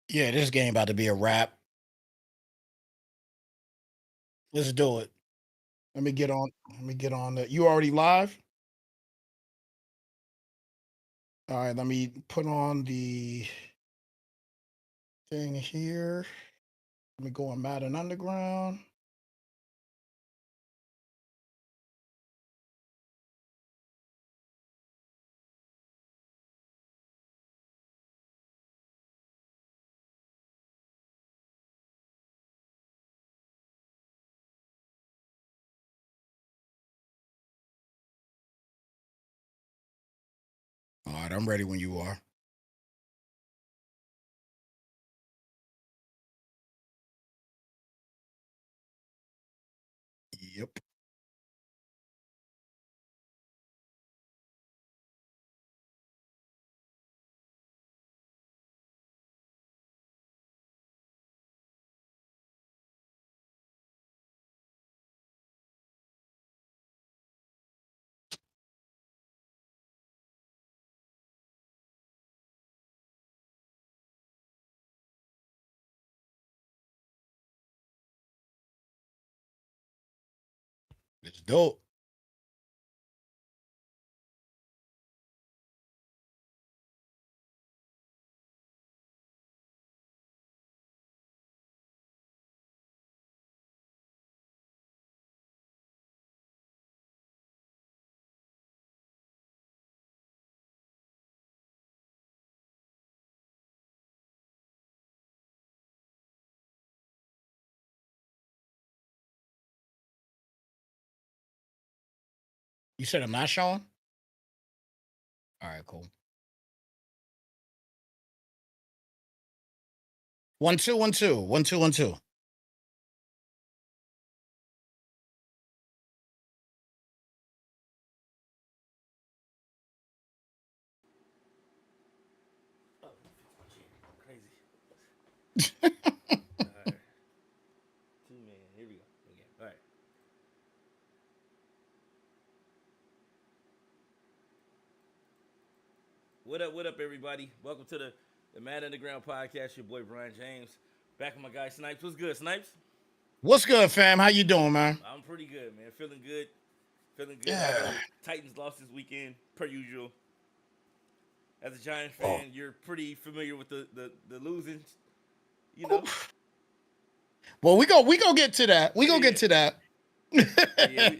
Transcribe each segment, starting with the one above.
Yeah, this game about to be a wrap. Let's do it. Let me get on. Let me get on that. You already live? All right. Let me put on the thing here. Let me go on Madden Underground. All right. I'm ready when you are. Yep. It's dope. You said I'm not showing? All right, cool. 1 2 1 2 1 2 1 2. Crazy. All right. Two man. Here we go. Again. All right. What up, everybody? Welcome to the Mad Underground podcast. Your boy Brian James. Back with my guy Snipes. What's good, Snipes? What's good, fam? How you doing, man? I'm pretty good, man. Feeling good. Feeling good. I Yeah. know Titans lost this weekend, per usual. As a Giant Oh. fan, you're pretty familiar with the losing, you know? Oof. Well, we go get to that. We Yeah, gonna get yeah. to that. Yeah,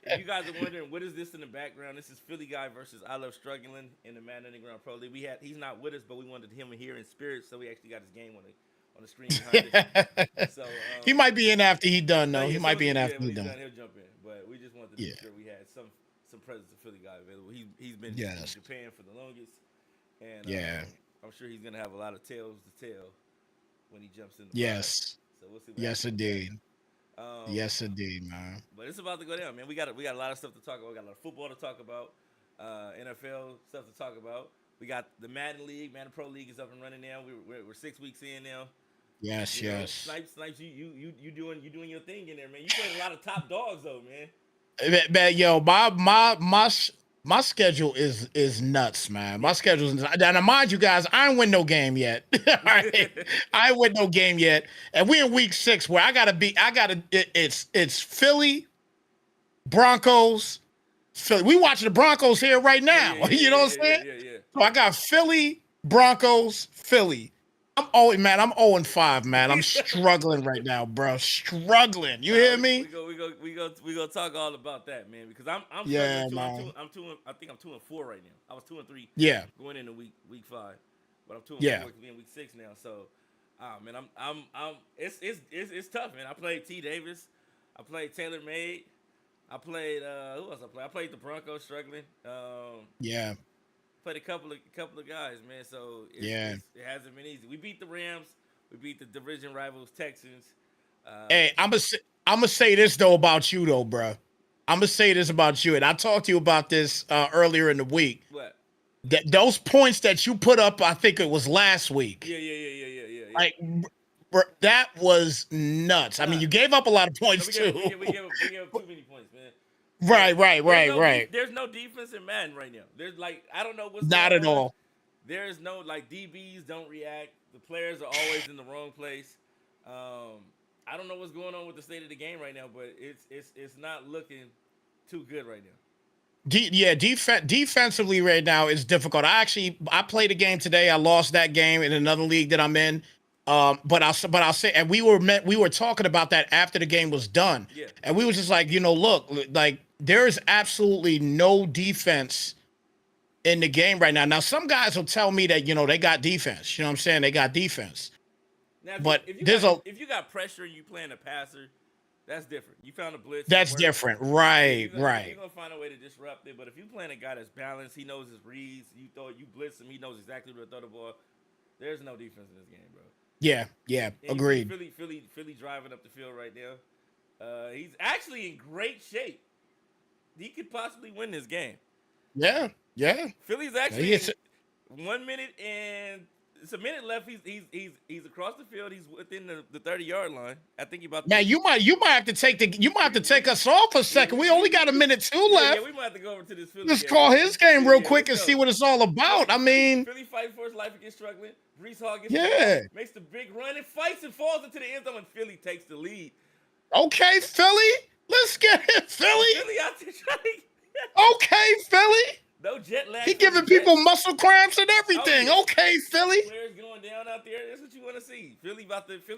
if you guys are wondering what is this in the background, this is Philly Guy versus I Love Struggling in the Madden Underground Pro League. He's not with us, but we wanted him here in spirit, so we actually got his game on the screen behind us. So He might be in after he done no, though. yeah, He as soon might as be in yeah, after when he he's done. done, he'll jump in. But we just wanted to Yeah. make sure we had some presence of Philly Guy available. He's been in Yes. Japan for the longest, and Yeah. I'm sure he's gonna have a lot of tales to tell when he jumps in the pod. Yes. So we'll see what Yes, happens with that. indeed. Um, Yes, indeed, man. but it's about to go down, man. We got a lot of stuff to talk about. We got a lot of football to talk about, NFL stuff to talk about. We got the Madden League, Madden Pro League is up and running now. We're 6 weeks in now. Yes, You know, yes. Snipes, you doing your thing in there, man. You played a lot of top dogs though, man. Man, yo, my schedule is nuts, man. My schedule is nuts. Now, mind you guys, I ain't win no game yet. All right, I ain't win no game yet, and we in week 6 where it's Philly, Broncos, Philly. We watching the Broncos here right Oh now. yeah, yeah, You yeah, know yeah, what I'm yeah, saying? yeah, yeah. So I got Philly, Broncos, Philly. I'm 0-5, man. I'm struggling right now, bro. Struggling. You Nah, hear we me? we go we go we go we go talk all about that, man. Because I'm struggling Yeah, too. I'm two man. I'm two. I think I'm 2-4 right now. I was 2-3 Yeah, going into week 5, but I'm 2-4 yeah. because we in week 6 now. So, man, I'm it's tough, man. I played T Davis, I played Taylor Made, I played who else I played? I played the Broncos struggling. Yeah, Played a couple of guys, man. So yeah. it hasn't been easy. We beat the Rams. We beat the division rivals Texans. Hey, I'm gonna say this though about you though, bro. I'm gonna say this about you, and I talked to you about this earlier in the week. What? That those points that you put up, I think it was last week. Yeah, yeah, yeah, yeah, yeah, yeah, yeah. Like, that was nuts. I mean, Nah, you gave up a lot of no, points we gave too. we gave we gave we gave too many points, man. Right, right, There's right, no right. there's no defense in Madden right now. There's like I don't know what's Not going at on. all. There is no like DBs don't react. The players are always in the wrong place. I don't know what's going on with the state of the game right now, but it's not looking too good right now. Yeah, defensively right now is difficult. I played a game today. I lost that game in another league that I'm in. But I'll say, and we were talking about that after the game was done, Yeah, and we was just like, look, like there is absolutely no defense in the game right now. Now some guys will tell me that they got defense. You know what I'm saying? They got defense, now but there's a if you got pressure and you playing a passer, that's different. You found a blitz, it that's worked. different, Yeah, right? you're Right. gonna find a way to disrupt it. But if you playing a guy that's balanced, he knows his reads. You blitz him, he knows exactly where to throw the ball. There's no defense in this game, bro. Yeah, yeah, And you see agreed. Philly driving up the field right now. He's actually in great shape. He could possibly win this game. Yeah, yeah. Philly's Yeah, actually It's, in 1 minute and it's a minute left. He's across the field. He's within the 30-yard line. I think he about to. man, you might have to take us off a Yeah, second. We only got a minute two yeah, left. we might have to go over to this Philly Just game. call his game Yeah, real yeah, quick let's and see go. what it's all about. I mean, Philly fighting for his life against struggling. Brees Hall gets the yeah. ball, makes the big run and fights and falls into the end zone, and Philly takes the lead. Okay, Philly. Let's get it, Philly. Philly out there trying. Okay, Philly. No jet lag. He for the giving people Jets. muscle cramps and everything. Oh, yeah. Okay, Philly. Players going down out there. That's what you want to see. Philly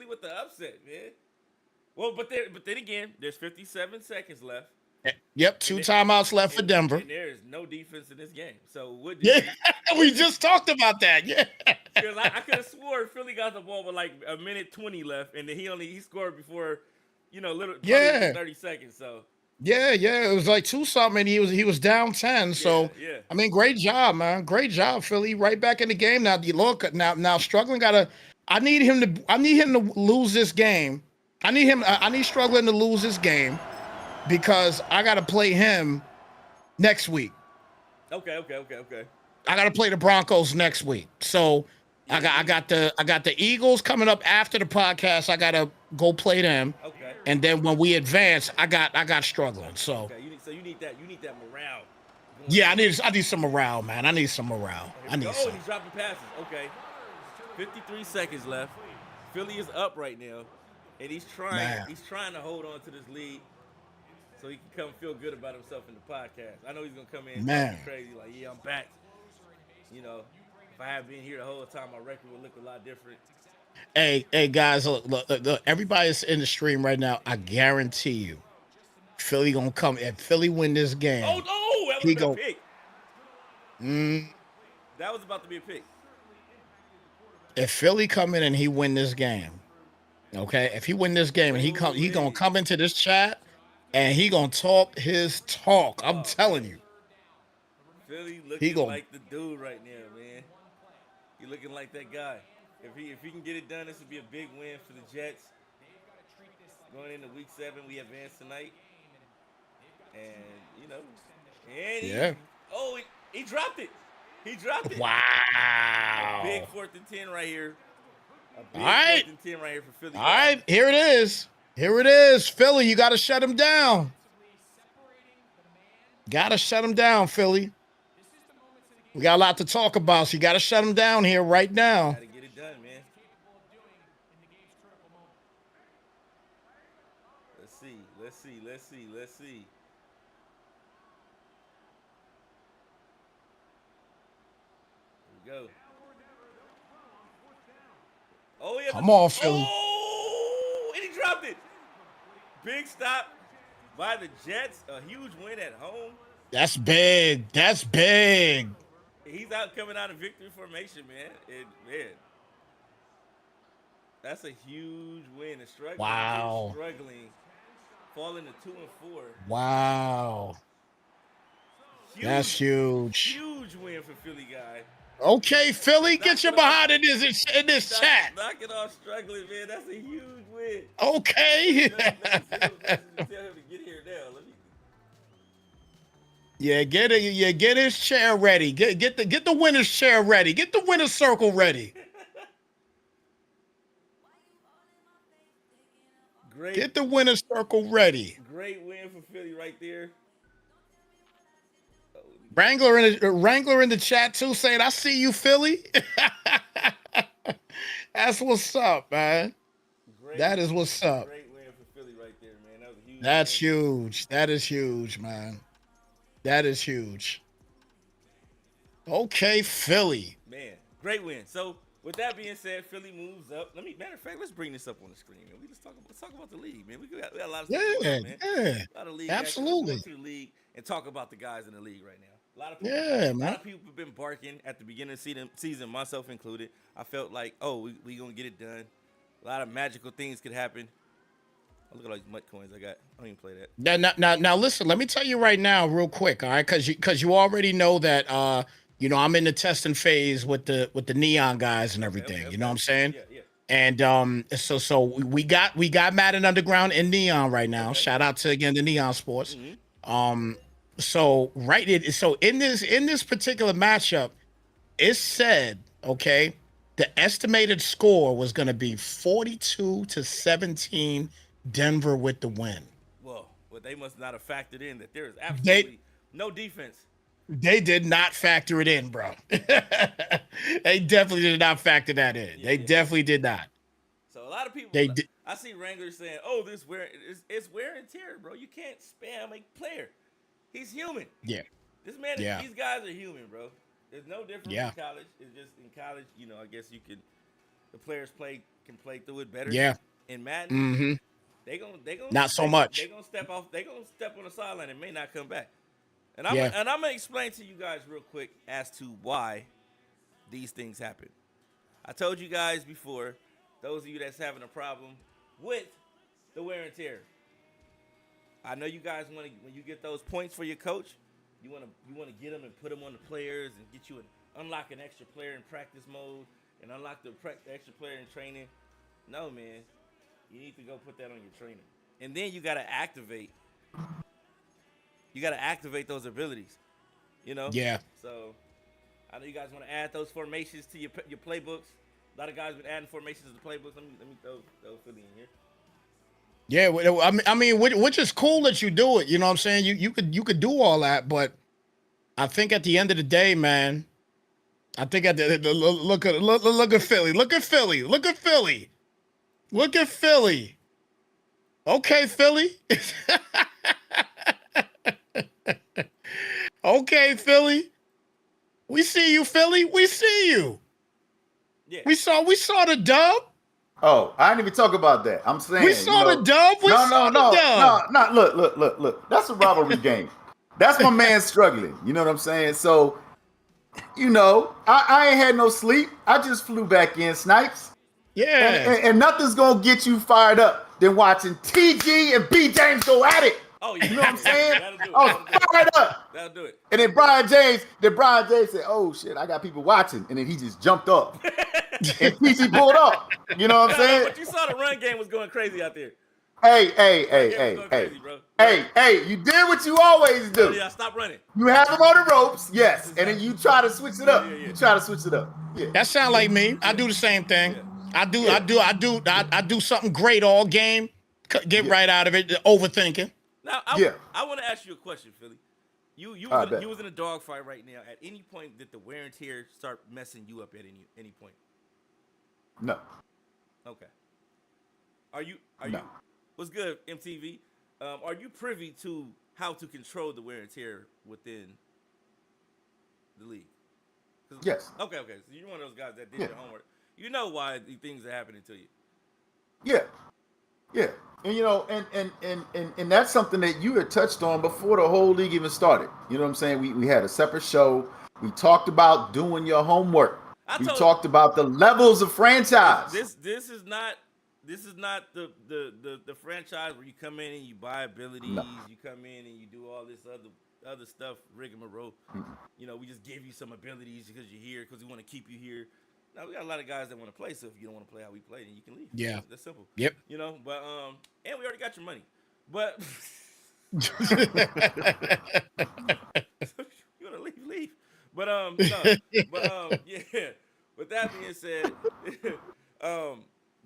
with the upset, man. Well, but then again, there's 57 seconds left. Yep, two timeouts left for Denver. And there is no defense in this game. So what? Yeah, we just talked about that. Yeah. Because I could have swore Philly got the ball with like a minute 20 left, and then he scored before, Yeah. 30 seconds. So Yeah, it was like two something, and he was down 10. So yeah. I mean, great job, man. Great job, Philly. Right back in the game. Now you look now struggling gotta I need him to lose this game. I need struggling to lose this game because I gotta play him next week. Okay. I gotta play the Broncos next week. So I got the Eagles coming up after the podcast. I gotta go play them. Okay. And then when we advance, I got struggling. So Okay. You need that morale. yeah, I need some morale, man. I need some morale. I need some. He's dropping passes. Okay. 53 seconds left. Philly is up right now, and he's trying. Man. He's trying to hold on to this lead, so he can come feel good about himself in the podcast. I know he's gonna come in and Man. talking crazy, like, "Yeah, I'm back." If I had been here the whole time, my record would look a lot different. Hey, guys, look, everybody's in the stream right now. I guarantee you, Philly gonna come. If Philly win this game, Oh, that he was a go. pick. That was about to be a pick. If Philly come in and he win this game, okay. If he win this game and he gonna come into this chat and he gonna talk his talk. I'm telling you. Philly looking gon- like the dude right now, man. He looking like that guy. If he can get it done, this would be a big win for the Jets. Going into Week 7, we advance tonight, and Yeah. He dropped it. He dropped it. Wow. Big 4th and 10 right here. A big All right. 4th and 10 right here for Philly. All right, here it is. Here it is. Philly, you got to shut him down. Got to shut him down, Philly. We got a lot to talk about, so you got to shut him down here right now. Got to get it done, man. Let's see. Here we go. Oh, yeah. Come on, Philly. Oh, and he dropped it. Big stop by the Jets. A huge win at home. That's big. That's big. He's coming out of victory formation, man. That's a huge win. And struggling, falling to 2-4. Wow. That's huge. Huge win for Philly guy. Okay, Philly, get your behind in this chat. Knock it off struggling, man. That's a huge win. Okay. Let me tell him to get here now. Yeah, get his chair ready. Get the winner's chair ready. Get the winner's circle ready. Great. Get the winner's circle ready. Great win for Philly right there. Wrangler in the chat too, saying, "I see you, Philly." That's what's up, man. Great, That is what's up. great win for Philly right there, man. That was a huge That's win. huge. That is huge, man. That is huge. Okay, Philly. Man, great win. So with that being said, Philly moves up. Matter of fact, let's bring this up on the screen, man. Let's talk about the league, man. We got a lot of stuff going Yeah, on, man. yeah. A lot of league action. Let's go Absolutely. into the league and talk about the guys in the league right now. Yeah, A lot man. of people have been barking at the beginning of the season, myself included. I felt like, oh, we gonna get it done. A lot of magical things could happen. Oh, look at all these MUT coins I got. I don't even play that. Now, listen. Let me tell you right now, real quick, all right? Because you already know that, I'm in the testing phase with the neon guys and everything. You know what I'm saying? Yeah, yeah. And so we got Madden Underground in Neon right now. Okay. Shout out to again the Neon Sports. Mm-hmm. So in this particular matchup, it said, okay, the estimated score was going to be 42-17, Denver with the win. Well, they must not have factored in that there is They absolutely no defense. they did not factor it in, bro. They definitely did not factor that in. Yeah, They yeah. definitely did not. So a lot of people, They did. I see Wranglers saying, "Oh, it's wear and tear, bro. You can't spam a player. He's human. Yeah. This man, Yeah. these guys are human, bro. There's no difference Yeah. in college. It's just in college, I guess the players can play through it better. Yeah. In Madden, Mm-hmm. they gonna Not so much. They gonna step off. They gonna step on the sideline and may not come back. And Yeah. I'm gonna explain to you guys real quick as to why these things happen. I told you guys before, those of you that's having a problem with the wear and tear. I know you guys want to, when you get those points for your coach, you want to get them and put them on the players and get you unlock an extra player in practice mode and unlock the extra player in training. No, man, you need to go put that on your trainer, and then you got to activate. You got to activate those abilities. Yeah. So I know you guys want to add those formations to your playbooks. A lot of guys been adding formations to the playbooks. Let me throw Philly in here. Yeah, well, I mean, which is cool that you do it. You know what I'm saying? You could do all that, but I think at the end of the day, man, I think look at Philly, look at Philly, look at Philly, look at Philly. Okay, Philly. Okay, Philly. We see you, Philly. We see you. Yeah. We saw the dub. Oh, I didn't even talk about that. I'm saying We saw the dub. We saw the dub. No. Look. That's a rivalry game. That's my man struggling. You know what I'm saying? So, I ain't had no sleep. I just flew back in, Snipes. Yeah. And nothing's gonna get you fired up than watching TG and B James go at it. Oh, yeah. You know what I'm saying? That'll do it. I was fired up. That'll do it. And then Brian James said, "Oh shit, I got people watching," and then he just jumped up. And TG pulled up. You know what I'm saying? But you saw the run game was going crazy out there. Hey, Crazy, bro. you did what you always do. Yeah, stop running. You have them on the ropes, yes, and then you try to switch it up. Yeah. You try to switch it up. Yeah. That sound like me. I do the same thing. Yeah. I do something great all game. Get right out of it. Overthinking. Now, I want to ask you a question, Philly. You was in a dogfight right now. At any point, did the wear and tear start messing you up at any point? No. Okay. Are you? No. What's good, MTV? Are you privy to how to control the wear and tear within the league? Yes. Okay. So you're one of those guys that did your homework. You know why these things are happening to you. Yeah. And that's something that you had touched on before the whole league even started. You know what I'm saying? We had a separate show. We talked about doing your homework. We talked about the levels of franchise. This is not the franchise where you come in and you buy abilities. No. You come in and you do all this other stuff, rigmarole. Mm-hmm. We just give you some abilities because you're here, because we want to keep you here. Now we got a lot of guys that want to play, so if you don't want to play how we play, then you can leave. Yeah, that's simple. Yep. But and we already got your money, but you want to leave. But yeah. With that being said,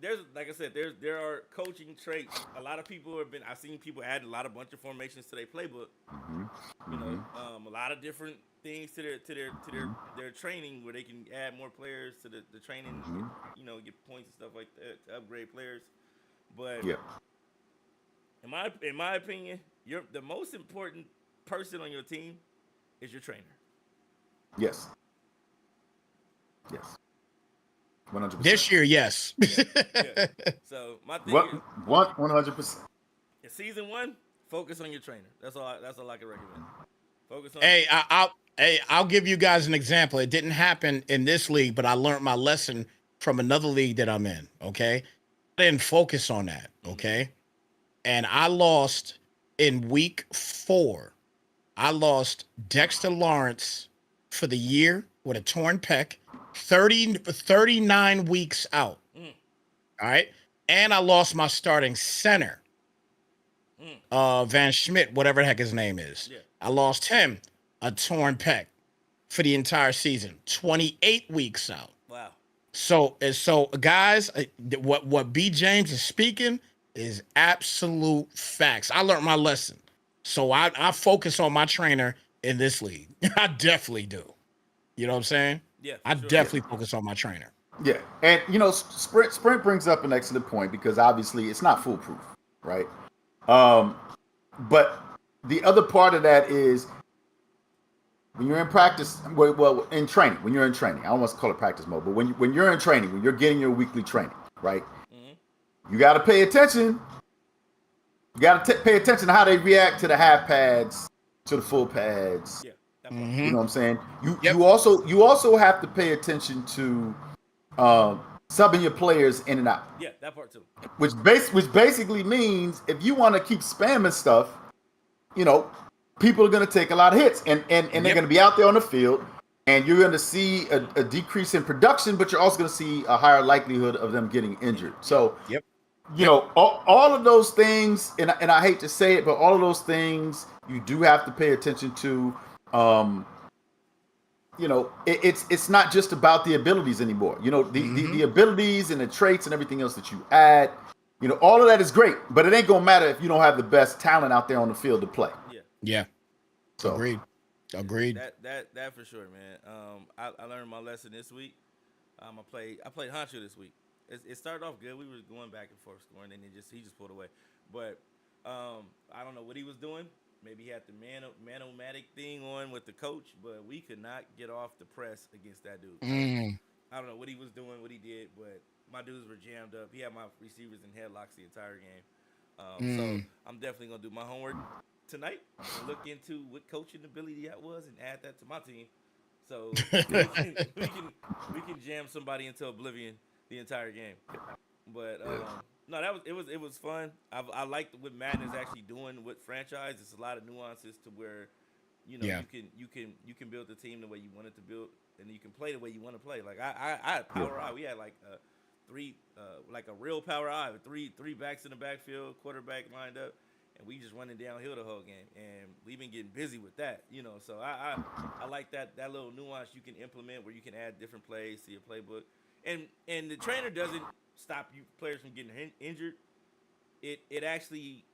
there's, like I said, there are coaching traits. A lot of people I've seen people add a bunch of formations to their playbook. Mm-hmm. A lot of different things to their training where they can add more players to the training, get points and stuff like that to upgrade players. But Yeah. in my opinion, you're the most important person on your team is your trainer. Yes. Yes. 100%. This year, yes. Yeah. So my thing What? is, 100%. in season 1, focus on your trainer. That's all I can recommend. Focus on. I'll give you guys an example. It didn't happen in this league, but I learned my lesson from another league that I'm in. Okay, I didn't focus on that. Okay, and I lost in week 4. I lost Dexter Lawrence for the year with a torn pec, 39 weeks out. All right, and I lost my starting center, Van Schmidt, whatever the heck his name is. Yeah. I lost him, a torn pec for the entire season, 28 weeks out. Wow. So guys, what B James is speaking is absolute facts. I learned my lesson. So I focus on my trainer in this league. I definitely do. You know what I'm saying? Yeah. I Sure. definitely focus on my trainer. Yeah, and Sprint brings up an excellent point because obviously it's not foolproof, right? But the other part of that is when you're in practice, well, in training, when you're in training, I don't want to call it practice mode, but when you're in training, when you're getting your weekly training, right? You got to pay attention. You got to pay attention to how they react to the half pads, to the full pads. Yeah. You know what I'm saying? You also have to pay attention to subbing your players in and out. Yeah, that part too. Which basically means if you want to keep spamming stuff, people are going to take a lot of hits, and they're going to be out there on the field, and you're going to see a decrease in production, but you're also going to see a higher likelihood of them getting injured. So, all of those things, and I hate to say it, but all of those things you do have to pay attention to. It's not just about the abilities anymore. The abilities and the traits and everything else that you add, all of that is great, but it ain't gonna matter if you don't have the best talent out there on the field to play. Yeah. So Agreed. That for sure, man. I learned my lesson this week. I played Honcho this week. It started off good. We were going back and forth scoring, and he just pulled away. But I don't know what he was doing. Maybe he had the manomatic thing on with the coach, but we could not get off the press against that dude. I don't know what he was doing, what he did, but my dudes were jammed up. He had my receivers in headlocks the entire game. So I'm definitely going to do my homework tonight and look into what coaching ability that was and add that to my team. So we can jam somebody into oblivion the entire game. But no, it was fun. I liked what Madden is actually doing with franchise. It's a lot of nuances to where, you can build the team the way you want it to build, and you can play the way you want to play. Like I had power eye. We had like a real power eye with three backs in the backfield, quarterback lined up, and we just running downhill the whole game. And we've been getting busy with that, So I like that little nuance you can implement where you can add different plays to your playbook, and the trainer doesn't stop you players from getting injured. It actually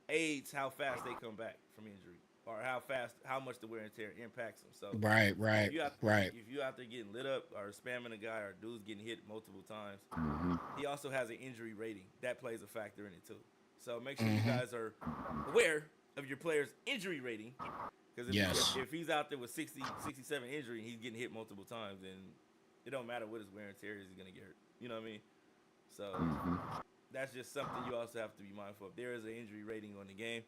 aids how fast they come back from injury, or how much the wear and tear impacts them. So Right. If you out there getting lit up or spamming a guy or dude's getting hit multiple times, he also has an injury rating that plays a factor in it too. So make sure you guys are aware of your player's injury rating, because if he's out there with 60, 67 injury and he's getting hit multiple times, then it don't matter what his wear and tear is, he's gonna get hurt. You know what I mean? So that's just something you also have to be mindful of. There is an injury rating on the game.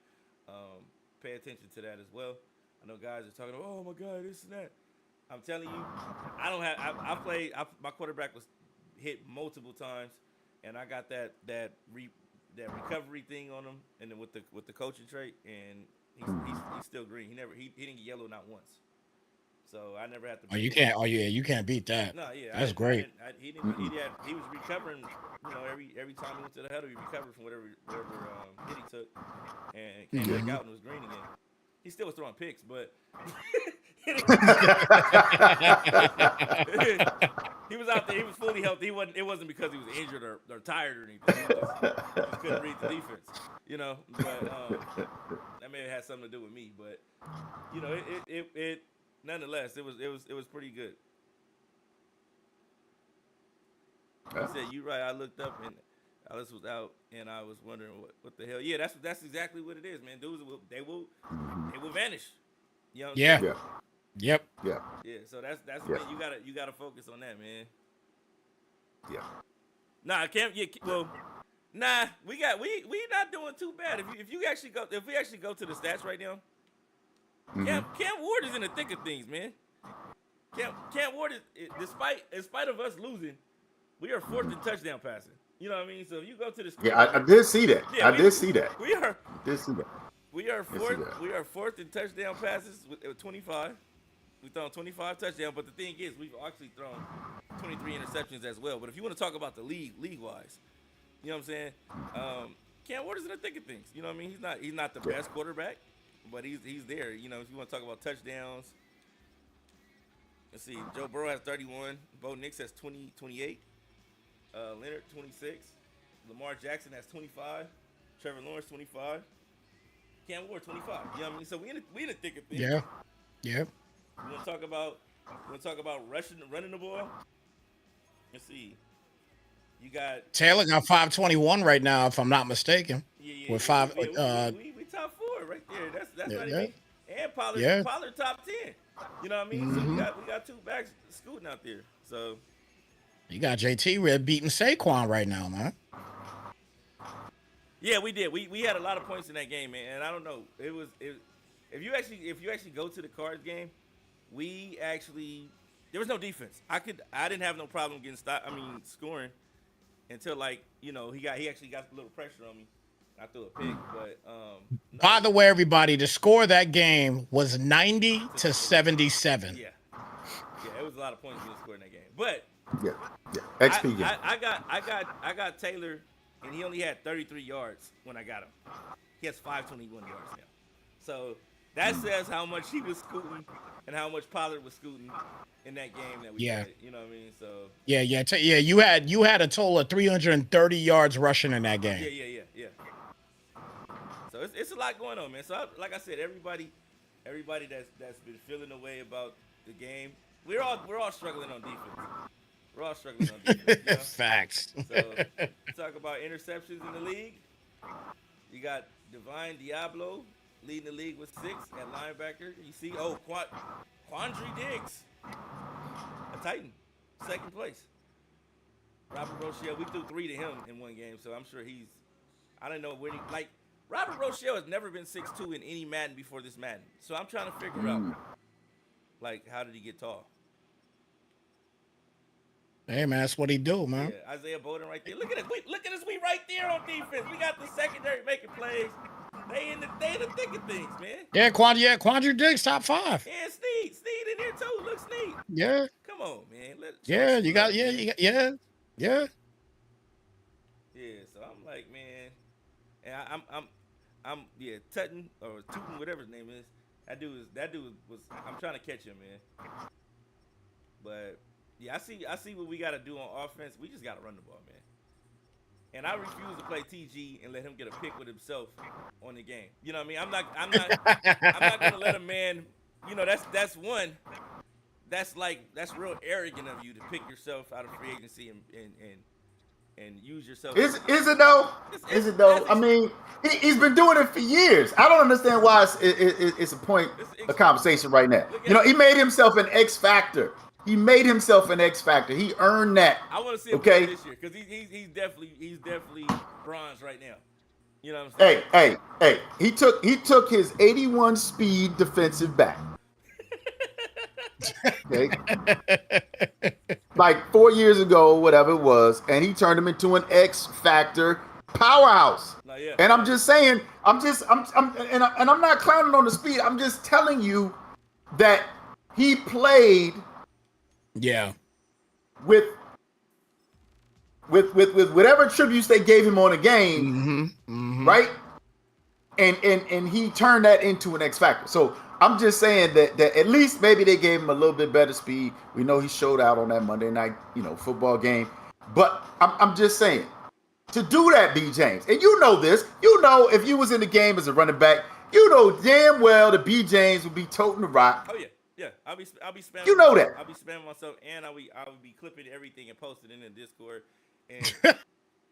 Pay attention to that as well. I know guys are talking about, oh my God, this and that. I'm telling you, my quarterback was hit multiple times, and I got that recovery thing on him, and then with the coaching trait, and he's still green. He didn't get yellow not once. So I never had to. You can't beat that. No, yeah, that's great. He was recovering. Every time he went to the huddle, he recovered from whatever hit he took, and came back out and was green again. He still was throwing picks, but he was out there. He was fully healthy. It wasn't because he was injured or tired or anything. He just couldn't read the defense, But that may have had something to do with me. But nonetheless, it was pretty good. Yeah. You said you right. I looked up and Alice was out, and I was wondering what the hell. Yeah, that's exactly what it is, man. Dudes they will vanish. You know what I'm Yeah. saying? Yeah. Yep. Yeah. Yeah. So that's Yeah. man, you gotta focus on that, man. Yeah. Nah, I can't. Yeah, well, nah, we not doing too bad. If we actually go to the stats right now, Cam Ward is in the thick of things, man. Cam Ward is despite of us losing, we are fourth in touchdown passing. You know what I mean? So if you go to the screen, Yeah, I did see that. yeah, I did see that. We are I did see that. we are see fourth. that. We are fourth in touchdown passes with 25. We've thrown 25 touchdowns, but the thing is, we've actually thrown 23 interceptions as well. But if you want to talk about the league wise, you know what I'm saying? Cam Ward is in the thick of things. You know what I mean? He's not the best quarterback, but he's there. You know, if you want to talk about touchdowns, let's see. Joe Burrow has 31. Bo Nix has 28. Leonard 26. Lamar Jackson has 25. Trevor Lawrence 25. Cam Ward 25. You know what I mean? So we in the thick of things. Yeah. Yeah. We want to talk about running the ball. Let's see. You got Taylor got 521 right now, if I'm not mistaken. yeah, With five. we top 4 right there. That's not even. And Pollard top 10. You know what I mean? So we got 2 backs scooting out there. So You got JT Red beating Saquon right now, man. yeah, we did. We had a lot of points in that game, man. And I don't know. If you actually go to the Cards game, there was no defense. I didn't have no problem getting scoring until he actually got a little pressure on me. I threw a pick, but By the way, everybody, the score of that game was 90-77. Yeah, it was a lot of points being scored in that game. But Yeah. XP game. I got Taylor, and he only had 33 yards when I got him. He has 521 yards now. So that says how much he was scooting and how much Pollard was scooting in that game that we played. You know what I mean? So Yeah. You had a total of 330 yards rushing in that game. Yeah. So it's a lot going on, man. So like I said, everybody that's been feeling the way about the game, we're all struggling on defense. We're all struggling on defense. You know? Facts. So talk about interceptions in the league. You got Divine Diablo leading the league with 6 at linebacker. You see, Quandre Diggs, a Titan, second place. Robert Rochelle, we threw 3 to him in one game, so I'm sure I don't know when Robert Rochelle has never been 6'2" in any Madden before this Madden. So I'm trying to figure out, how did he get tall? Hey, man, that's what he do, man. Yeah, Isaiah Bowden right there. Look at us. We right there on defense. We got the secondary making plays. They in the thick of things, man. Yeah, Quandre Diggs, top 5. And Sneed in there too. Look, Sneed. Yeah. Come on, man. Yeah. Yeah, so I'm like, man, and I'm Tutton or Tootin, whatever his name is. That dude was. I'm trying to catch him, man. But yeah, I see what we got to do on offense. We just got to run the ball, man. And I refuse to play TG and let him get a pick with himself on the game. You know what I mean? I'm not gonna let a man. You know, that's one. That's real arrogant of you to pick yourself out of free agency and use yourself. Is it though? Is it though? I mean, he's been doing it for years. I don't understand why it's a point of conversation right now. You know, he made himself an X factor. He earned that. I want to see him play this year because he's definitely bronze right now. You know what I'm saying? Hey. He took his 81 speed defensive back. Okay. Like 4 years ago, whatever it was, and he turned him into an X factor powerhouse. And I'm just saying, I'm not clowning on the speed. I'm just telling you that he played. Yeah. With whatever tributes they gave him on a game, right? And he turned that into an X factor. So I'm just saying that at least maybe they gave him a little bit better speed. We know he showed out on that Monday night, football game. But I'm just saying, to do that, B. James, and you know this, if you was in the game as a running back, you know damn well that B. James would be toting the rock. Oh yeah. Yeah, I'll be spamming. You know that. I'll be spamming myself, and I will be clipping everything and posting it in the Discord, and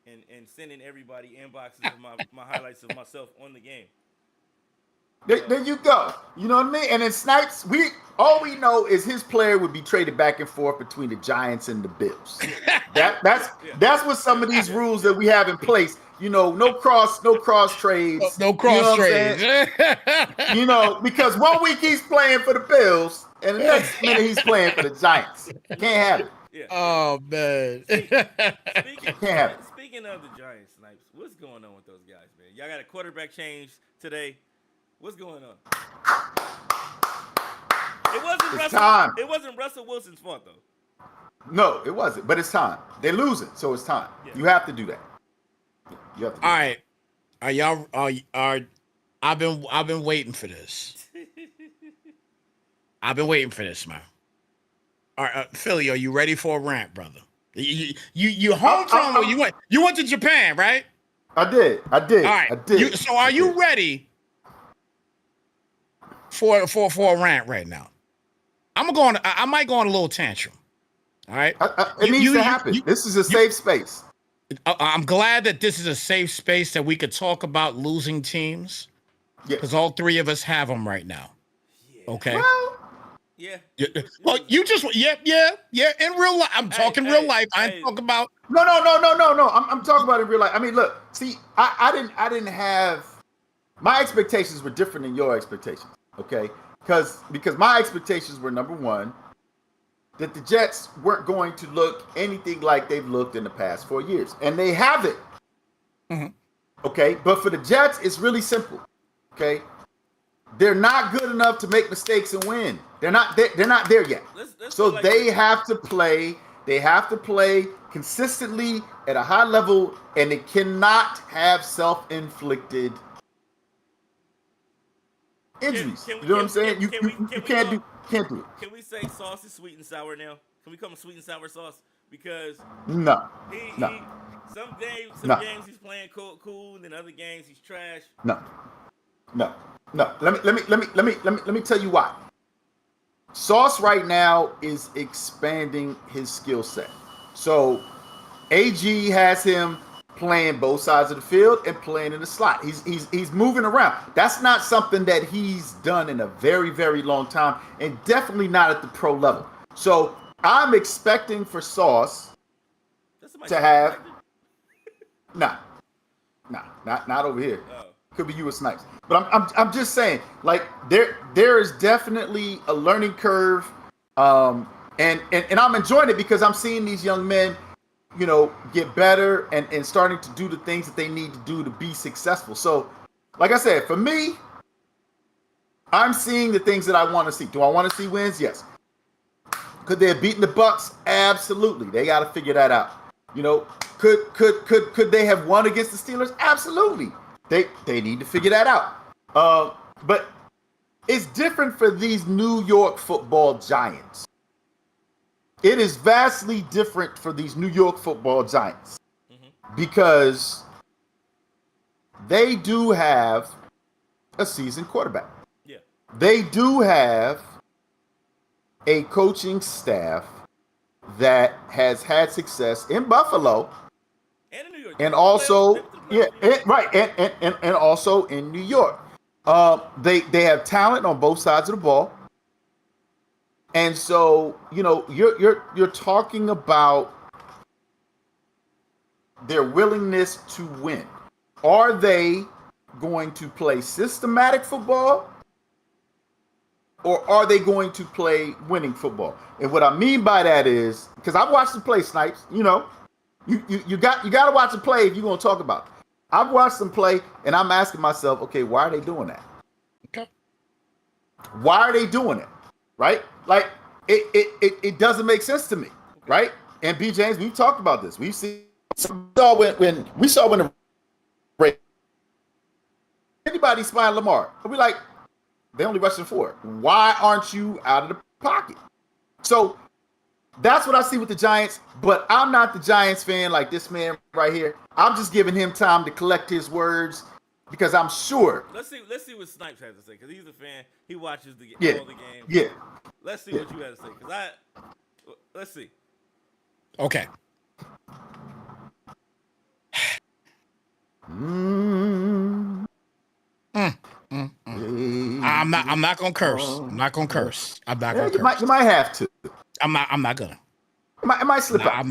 and sending everybody inboxes of my highlights of myself on the game. There you go. You know what I mean? And then Snipes, all we know is his player would be traded back and forth between the Giants and the Bills. That's what some of these rules that we have in place. You know, no cross trades. No cross trades. You know, because 1 week he's playing for the Bills, and the next minute he's playing for the Giants. Can't have it. Yeah. Oh man. Speaking of the Giants, Snipes, what's going on with those guys, man? Y'all got a quarterback change today. What's going on? It wasn't Russell Wilson's fault though. No, it wasn't. But it's time. They're losing, so it's time. Yeah. You have to do that. You have to do All right. Are y'all I've been waiting for this. I've been waiting for this, man. All right, Philly, are you ready for a rant, brother? You hometown? You went to Japan, right? I did. All right. I did. So are you ready for a rant right now? I might go on a little tantrum. All right. It needs to happen. This is a safe space. I'm glad that this is a safe space that we could talk about losing teams. Yeah. Because all three of us have them right now. Yeah. Okay. Well, yeah. Well, you just in real life. I'm talking real life. I ain't talking about. No. I'm talking about in real life. I mean, look. See, I didn't have my expectations were different than your expectations. Okay, because my expectations were, number one, that the Jets weren't going to look anything like they've looked in the past 4 years, and they haven't. Mm-hmm. Okay, but for the Jets, it's really simple. Okay, they're not good enough to make mistakes and win. They're not there yet. So they have to play. They have to play consistently at a high level, and they cannot have self-inflicted injuries. You know what I'm saying? You can't do it. Can we say sauce is sweet and sour now? Can we call him sweet and sour sauce? Because no. Some games he's playing cool, and then other games he's trash. No. Let me tell you why. Sauce right now is expanding his skill set. So AG has him playing both sides of the field and playing in the slot. He's moving around. That's not something that he's done in a very, very long time, and definitely not at the pro level. So I'm expecting for Sauce to have not over here. Oh. Could be you or Snipes. But I'm just saying, like, there is definitely a learning curve. And I'm enjoying it because I'm seeing these young men, you know, get better and starting to do the things that they need to do to be successful. So, like I said, for me, I'm seeing the things that I want to see. Do I want to see wins? Yes. Could they have beaten the Bucks? Absolutely. They got to figure that out. You know, could they have won against the Steelers? Absolutely. They need to figure that out. But it's different for these New York Football Giants. It is vastly different for these New York Football Giants because they do have a seasoned quarterback. Yeah. They do have a coaching staff that has had success in Buffalo and in New York, and also and also in New York. They have talent on both sides of the ball. And so, you know, you're talking about their willingness to win. Are they going to play systematic football, or are they going to play winning football? And what I mean by that is, because I've watched them play, Snipes. You know, you got to watch them play if you're going to talk about it. I've watched them play, and I'm asking myself, okay, why are they doing that? Okay. Why are they doing it? Right? Like, it doesn't make sense to me, right? And B. James, we've talked about this. We've seen when the anybody spying Lamar, we like, they only rushing for it. Why aren't you out of the pocket? So that's what I see with the Giants, but I'm not the Giants fan like this man right here. I'm just giving him time to collect his words because I'm sure. Let's see what Snipes has to say because he's a fan. He watches all the games. Yeah. Let's see what you have to say because let's see. Okay. I'm not gonna curse. I'm not gonna curse. I'm not gonna curse. You might have to. I'm not gonna. It might slip out.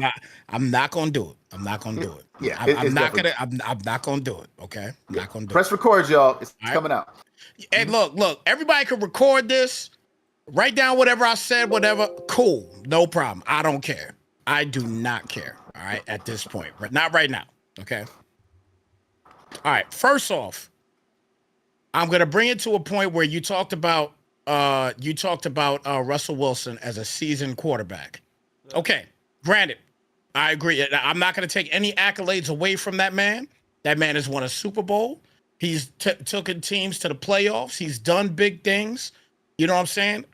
I'm not gonna do it. I'm not gonna do it. Yeah, I'm not gonna do it. Okay. I'm not gonna do Press it. record, y'all. It's coming out. And look, everybody can record this. Write down whatever I said, whatever. Cool. No problem. I don't care. I do not care. All right. At this point. Not right now. Okay. All right. First off, I'm gonna bring it to a point where you talked about Russell Wilson as a seasoned quarterback. Okay. Granted, I agree. I'm not gonna take any accolades away from that man. That man has won a Super Bowl. He's taken teams to the playoffs. He's done big things. You know what I'm saying?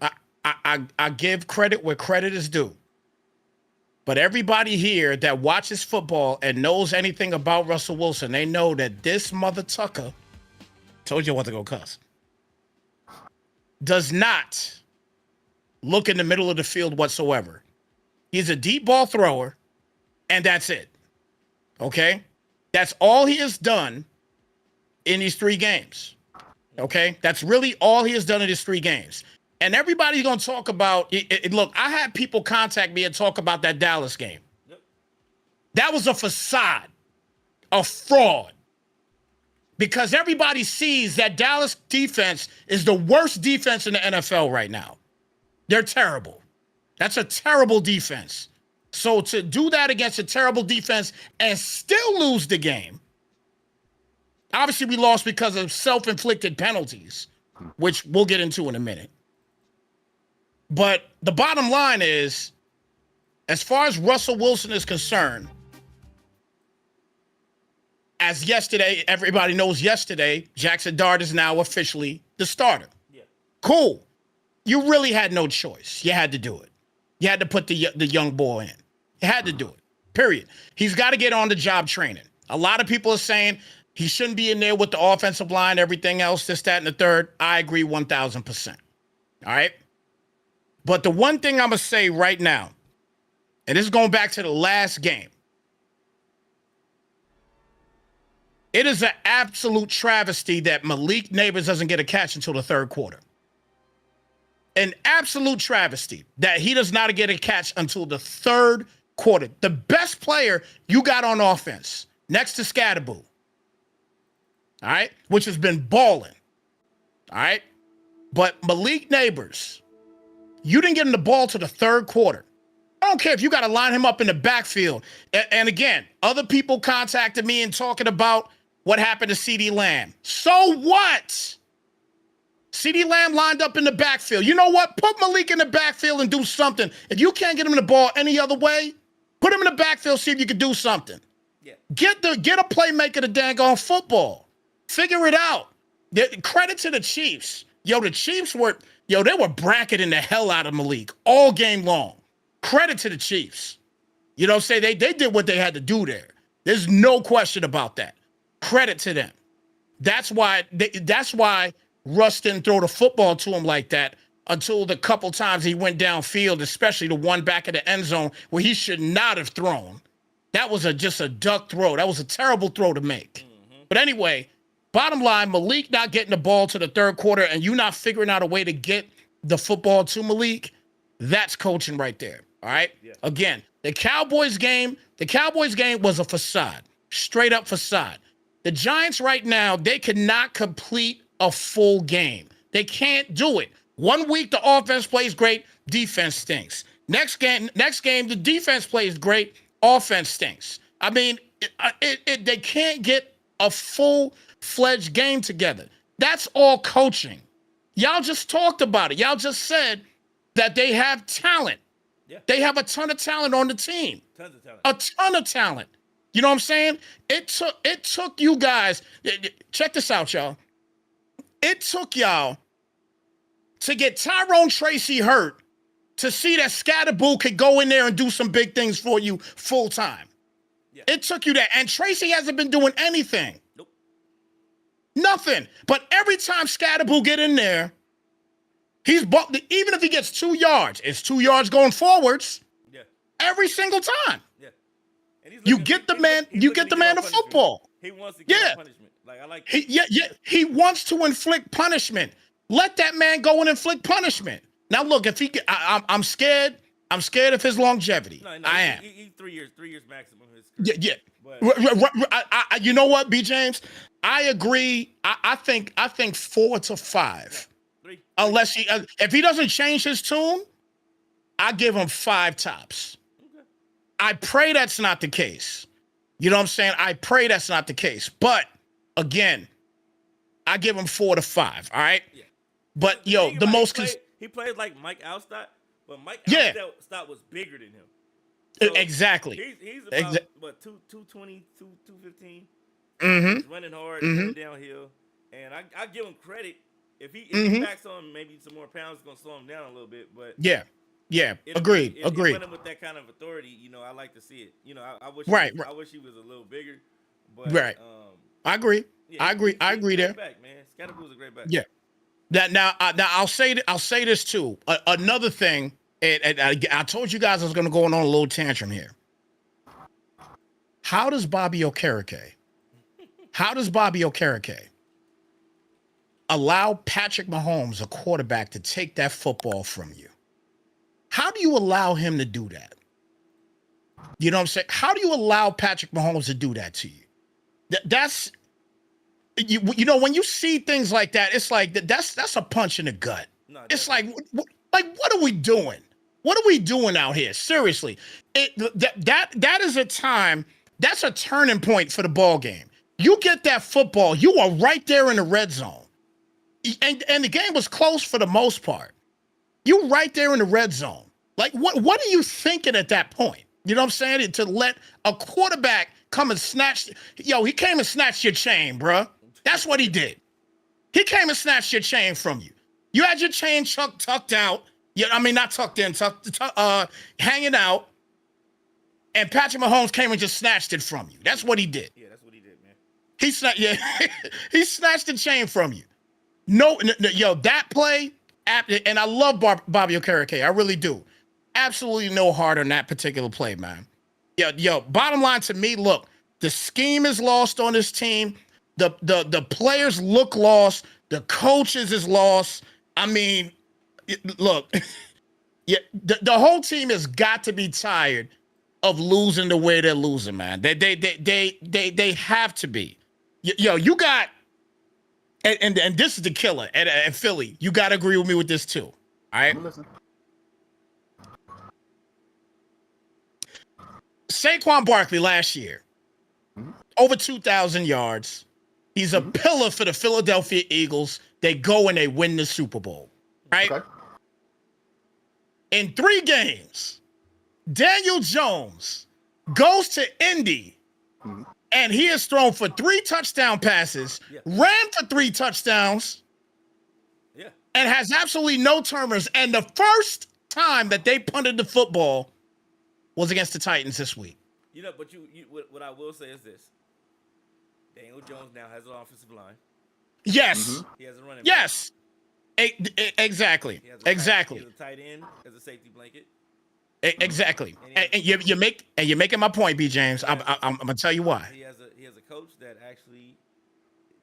I give credit where credit is due. But everybody here that watches football and knows anything about Russell Wilson, they know that this mother tucker, told you what to go cuss, does not look in the middle of the field whatsoever. He's a deep ball thrower, and that's it. Okay? That's all he has done in these 3 games. Okay? That's really all he has done in his 3 games. And everybody's going to talk about look, I had people contact me and talk about that Dallas game. Yep. That was a facade, a fraud. Because everybody sees that Dallas defense is the worst defense in the NFL right now. They're terrible. That's a terrible defense. So to do that against a terrible defense and still lose the game, obviously we lost because of self-inflicted penalties, which we'll get into in a minute. But the bottom line is, as far as Russell Wilson is concerned, as yesterday, everybody knows yesterday, Jackson Dart is now officially the starter. Yeah. Cool. You really had no choice. You had to do it. You had to put the young boy in. You had to do it. Period. He's got to get on the job training. A lot of people are saying he shouldn't be in there with the offensive line, everything else, this, that, and the third. I agree 1,000%. All right? But the one thing I'm going to say right now, and this is going back to the last game, it is an absolute travesty that Malik Neighbors doesn't get a catch until the 3rd quarter. An absolute travesty that he does not get a catch until the 3rd quarter. The best player you got on offense, next to Scatterboo, all right, which has been balling, all right? But Malik Neighbors, you didn't get him the ball to the 3rd quarter. I don't care if you got to line him up in the backfield. And again, other people contacted me and talking about what happened to CeeDee Lamb. So what? CeeDee Lamb lined up in the backfield. You know what? Put Malik in the backfield and do something. If you can't get him the ball any other way, put him in the backfield, see if you can do something. Yeah. Get a playmaker to dang on football. Figure it out. Credit to the Chiefs. The Chiefs they were bracketing the hell out of Malik all game long. Credit to the Chiefs. You know what I'm saying? They did what they had to do there. There's no question about that. Credit to them. That's why Russ didn't throw the football to him like that until the couple times he went downfield, especially the one back of the end zone where he should not have thrown. That was just a duck throw. That was a terrible throw to make. Mm-hmm. But anyway, bottom line, Malik not getting the ball to the 3rd quarter and you not figuring out a way to get the football to Malik, that's coaching right there. All right? Yeah. Again, the Cowboys game was a facade. Straight up facade. The Giants right now, they cannot complete a full game. They can't do it. 1 week, the offense plays great, defense stinks. Next game, the defense plays great, offense stinks. I mean, they can't get a full-fledged game together. That's all coaching. Y'all just talked about it. Y'all just said that they have talent. Yeah. They have a ton of talent on the team. Tons of talent. A ton of talent. You know what I'm saying? It took you guys, check this out, y'all. It took y'all to get Tyrone Tracy hurt to see that Scatterboo could go in there and do some big things for you full time. Yeah. It took you that. And Tracy hasn't been doing anything. Nope. Nothing. But every time Scatterboo get in there, even if he gets 2 yards, it's 2 yards going forwards. Yeah. Every single time. Yeah. And You get the man the football. He wants to get punishment. Like I like that. He wants to inflict punishment. Let that man go and inflict punishment. Now look, if he I'm scared. I'm scared of his longevity. No, I am. He 3 years maximum. Yeah. You know what, B. James? I agree. I think 4 to 5. Yeah. 3. Unless if he doesn't change his tune, I give him 5 tops. Okay. I pray that's not the case. You know what I'm saying? I pray that's not the case. But again, I give him 4 to 5. All right. Yeah. But the most he played like Mike Alstott, but Mike Alstott was bigger than him. So exactly. He's about what 220, 215. Mm-hmm. He's running hard, running downhill, and I give him credit. If he backs on maybe some more pounds, it's gonna slow him down a little bit. But agreed. Running with that kind of authority, I like to see it. I wish I wish he was a little bigger. But I agree. Yeah, I agree there. Back, man. Scatterboo's a great back. Yeah. Now I'll say this too. Another thing, and I told you guys I was going to go on a little tantrum here. How does Bobby Okereke allow Patrick Mahomes, a quarterback, to take that football from you? How do you allow him to do that? You know what I'm saying? How do you allow Patrick Mahomes to do that to you? That's when you see things like that, it's like that's a punch in the gut. No, it's like what are we doing? What are we doing out here? Seriously, that is a time. That's a turning point for the ball game. You get that football, you are right there in the red zone, and the game was close for the most part. You right there in the red zone. Like what are you thinking at that point? You know what I'm saying? To let a quarterback come and snatch. He came and snatched your chain, bruh. That's what he did. He came and snatched your chain from you. You had your chain tucked out. Not tucked in, hanging out. And Patrick Mahomes came and just snatched it from you. That's what he did. Yeah, that's what he did, man. He snatched the chain from you. That play, and I love Bobby Okereke. I really do. Absolutely no heart on that particular play, man. Bottom line to me, look, the scheme is lost on this team. The players look lost. The coaches is lost. Look, the whole team has got to be tired of losing the way they're losing, man. They have to be. You got, and this is the killer at Philly. You got to agree with me with this too. All right. Listen. Saquon Barkley last year, over 2,000 yards. He's a pillar for the Philadelphia Eagles. They go and they win the Super Bowl, right? Okay. In 3 games, Daniel Jones goes to Indy, and he has thrown for 3 touchdown passes, ran for 3 touchdowns, and has absolutely no turnovers. And the first time that they punted the football was against the Titans this week. But what I will say is this. Daniel Jones now has an offensive line. Yes. He has a running back. Yes. Exactly. He has exactly. He has a tight end as a safety blanket. Exactly. And you're making my point, B. James. I'm gonna tell you why. He has a coach that actually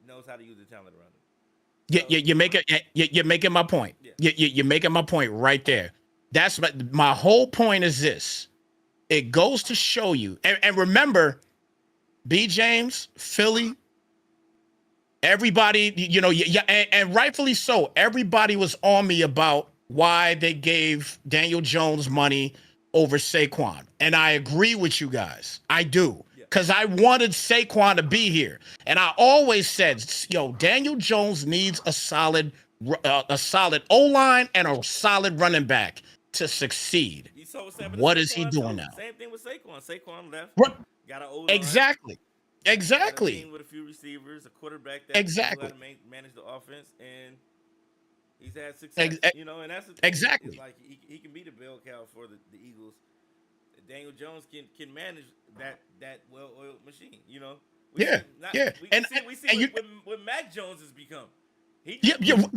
knows how to use the talent around him. You're making my point. Yeah. You're making my point right there. That's my whole point is this. It goes to show you, and remember, B. James, Philly, everybody, and rightfully so, everybody was on me about why they gave Daniel Jones money over Saquon. And I agree with you guys. I do. Because I wanted Saquon to be here. And I always said, Daniel Jones needs a solid O-line and a solid running back to succeed. What is he doing now? Same thing with Saquon. Saquon left. Got an O-line. Exactly. Got a team with a few receivers, a quarterback that knows how to manage the offense, and he's had success. And that's the thing. Exactly. It's like he can be the bell cow for the Eagles. Daniel Jones can manage that well-oiled machine. We see and what Mac Jones has become. He yeah, just,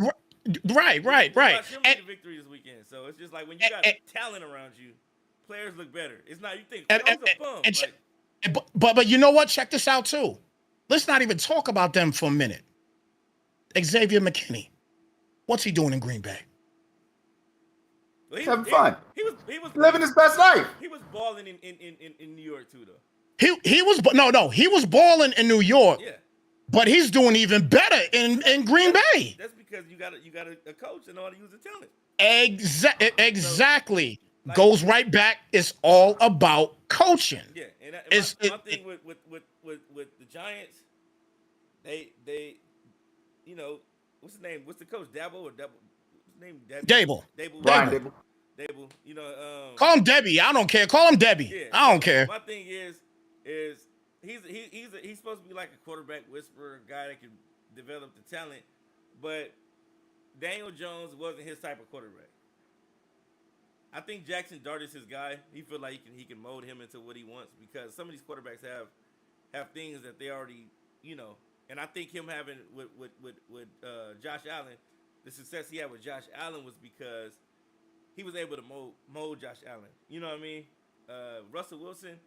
right. watch him And, get a victory this weekend. So it's just like when you got and, talent around you, players look better. It's not you think, and, oh, he's a bum. and, Like, but you know what? Check this out too. Let's not even talk about them for a minute. Xavier McKinney, what's he doing in Green Bay? Well, having fun. He was living his best life. He was balling in New York too, though. He was balling in New York. Yeah. But he's doing even better in Green Bay. That's because you got a coach and know how to use the talent. Exactly. So, goes right back. It's all about coaching. Yeah, and my thing with the Giants, they you know, what's his name? What's the coach? Dabo or Dabo? What's his name? Dable. Dable. You know, call him Debbie. I don't care. Call him Debbie. Yeah, I don't care. My thing is he's supposed to be like a quarterback whisperer, a guy that can develop the talent, but Daniel Jones wasn't his type of quarterback. I think Jackson Dart is his guy. He feel like he can mold him into what he wants because some of these quarterbacks have things that they already, you know. And I think him having with Josh Allen, the success he had with Josh Allen was because he was able to mold Josh Allen. You know what I mean? Russell Wilson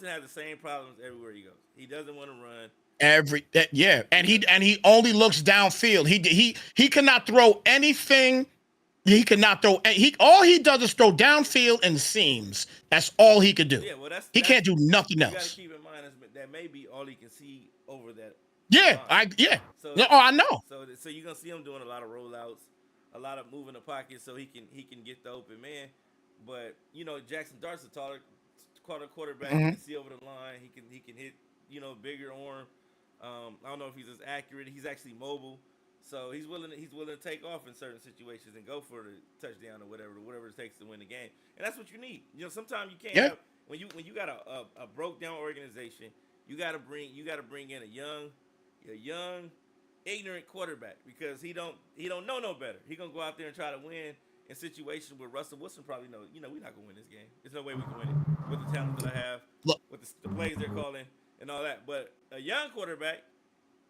has the same problems everywhere he goes. He doesn't want to run. And he only looks downfield. He cannot throw anything. He cannot throw. All he does is throw downfield and seams. That's all he could do. Yeah, well, he can't do nothing else. You got to keep in mind that may be all he can see over that. Yeah, I know. So you're gonna see him doing a lot of rollouts, a lot of moving the pocket, so he can get the open man. But you know, Jackson Dart's a taller quarterback. He can see over the line. He can hit, you know, bigger arm. I don't know if he's as accurate. He's actually mobile. So he's willing to take off in certain situations and go for the touchdown or whatever it takes to win the game. And that's what you need. You know, sometimes you can't have, when you got a broke down organization, you gotta bring in a young, ignorant quarterback because he don't know no better. He gonna go out there and try to win in situations where Russell Wilson probably know, you know, we're not gonna win this game. There's no way we can win it with the talent that I have, with the plays they're calling and all that. But a young quarterback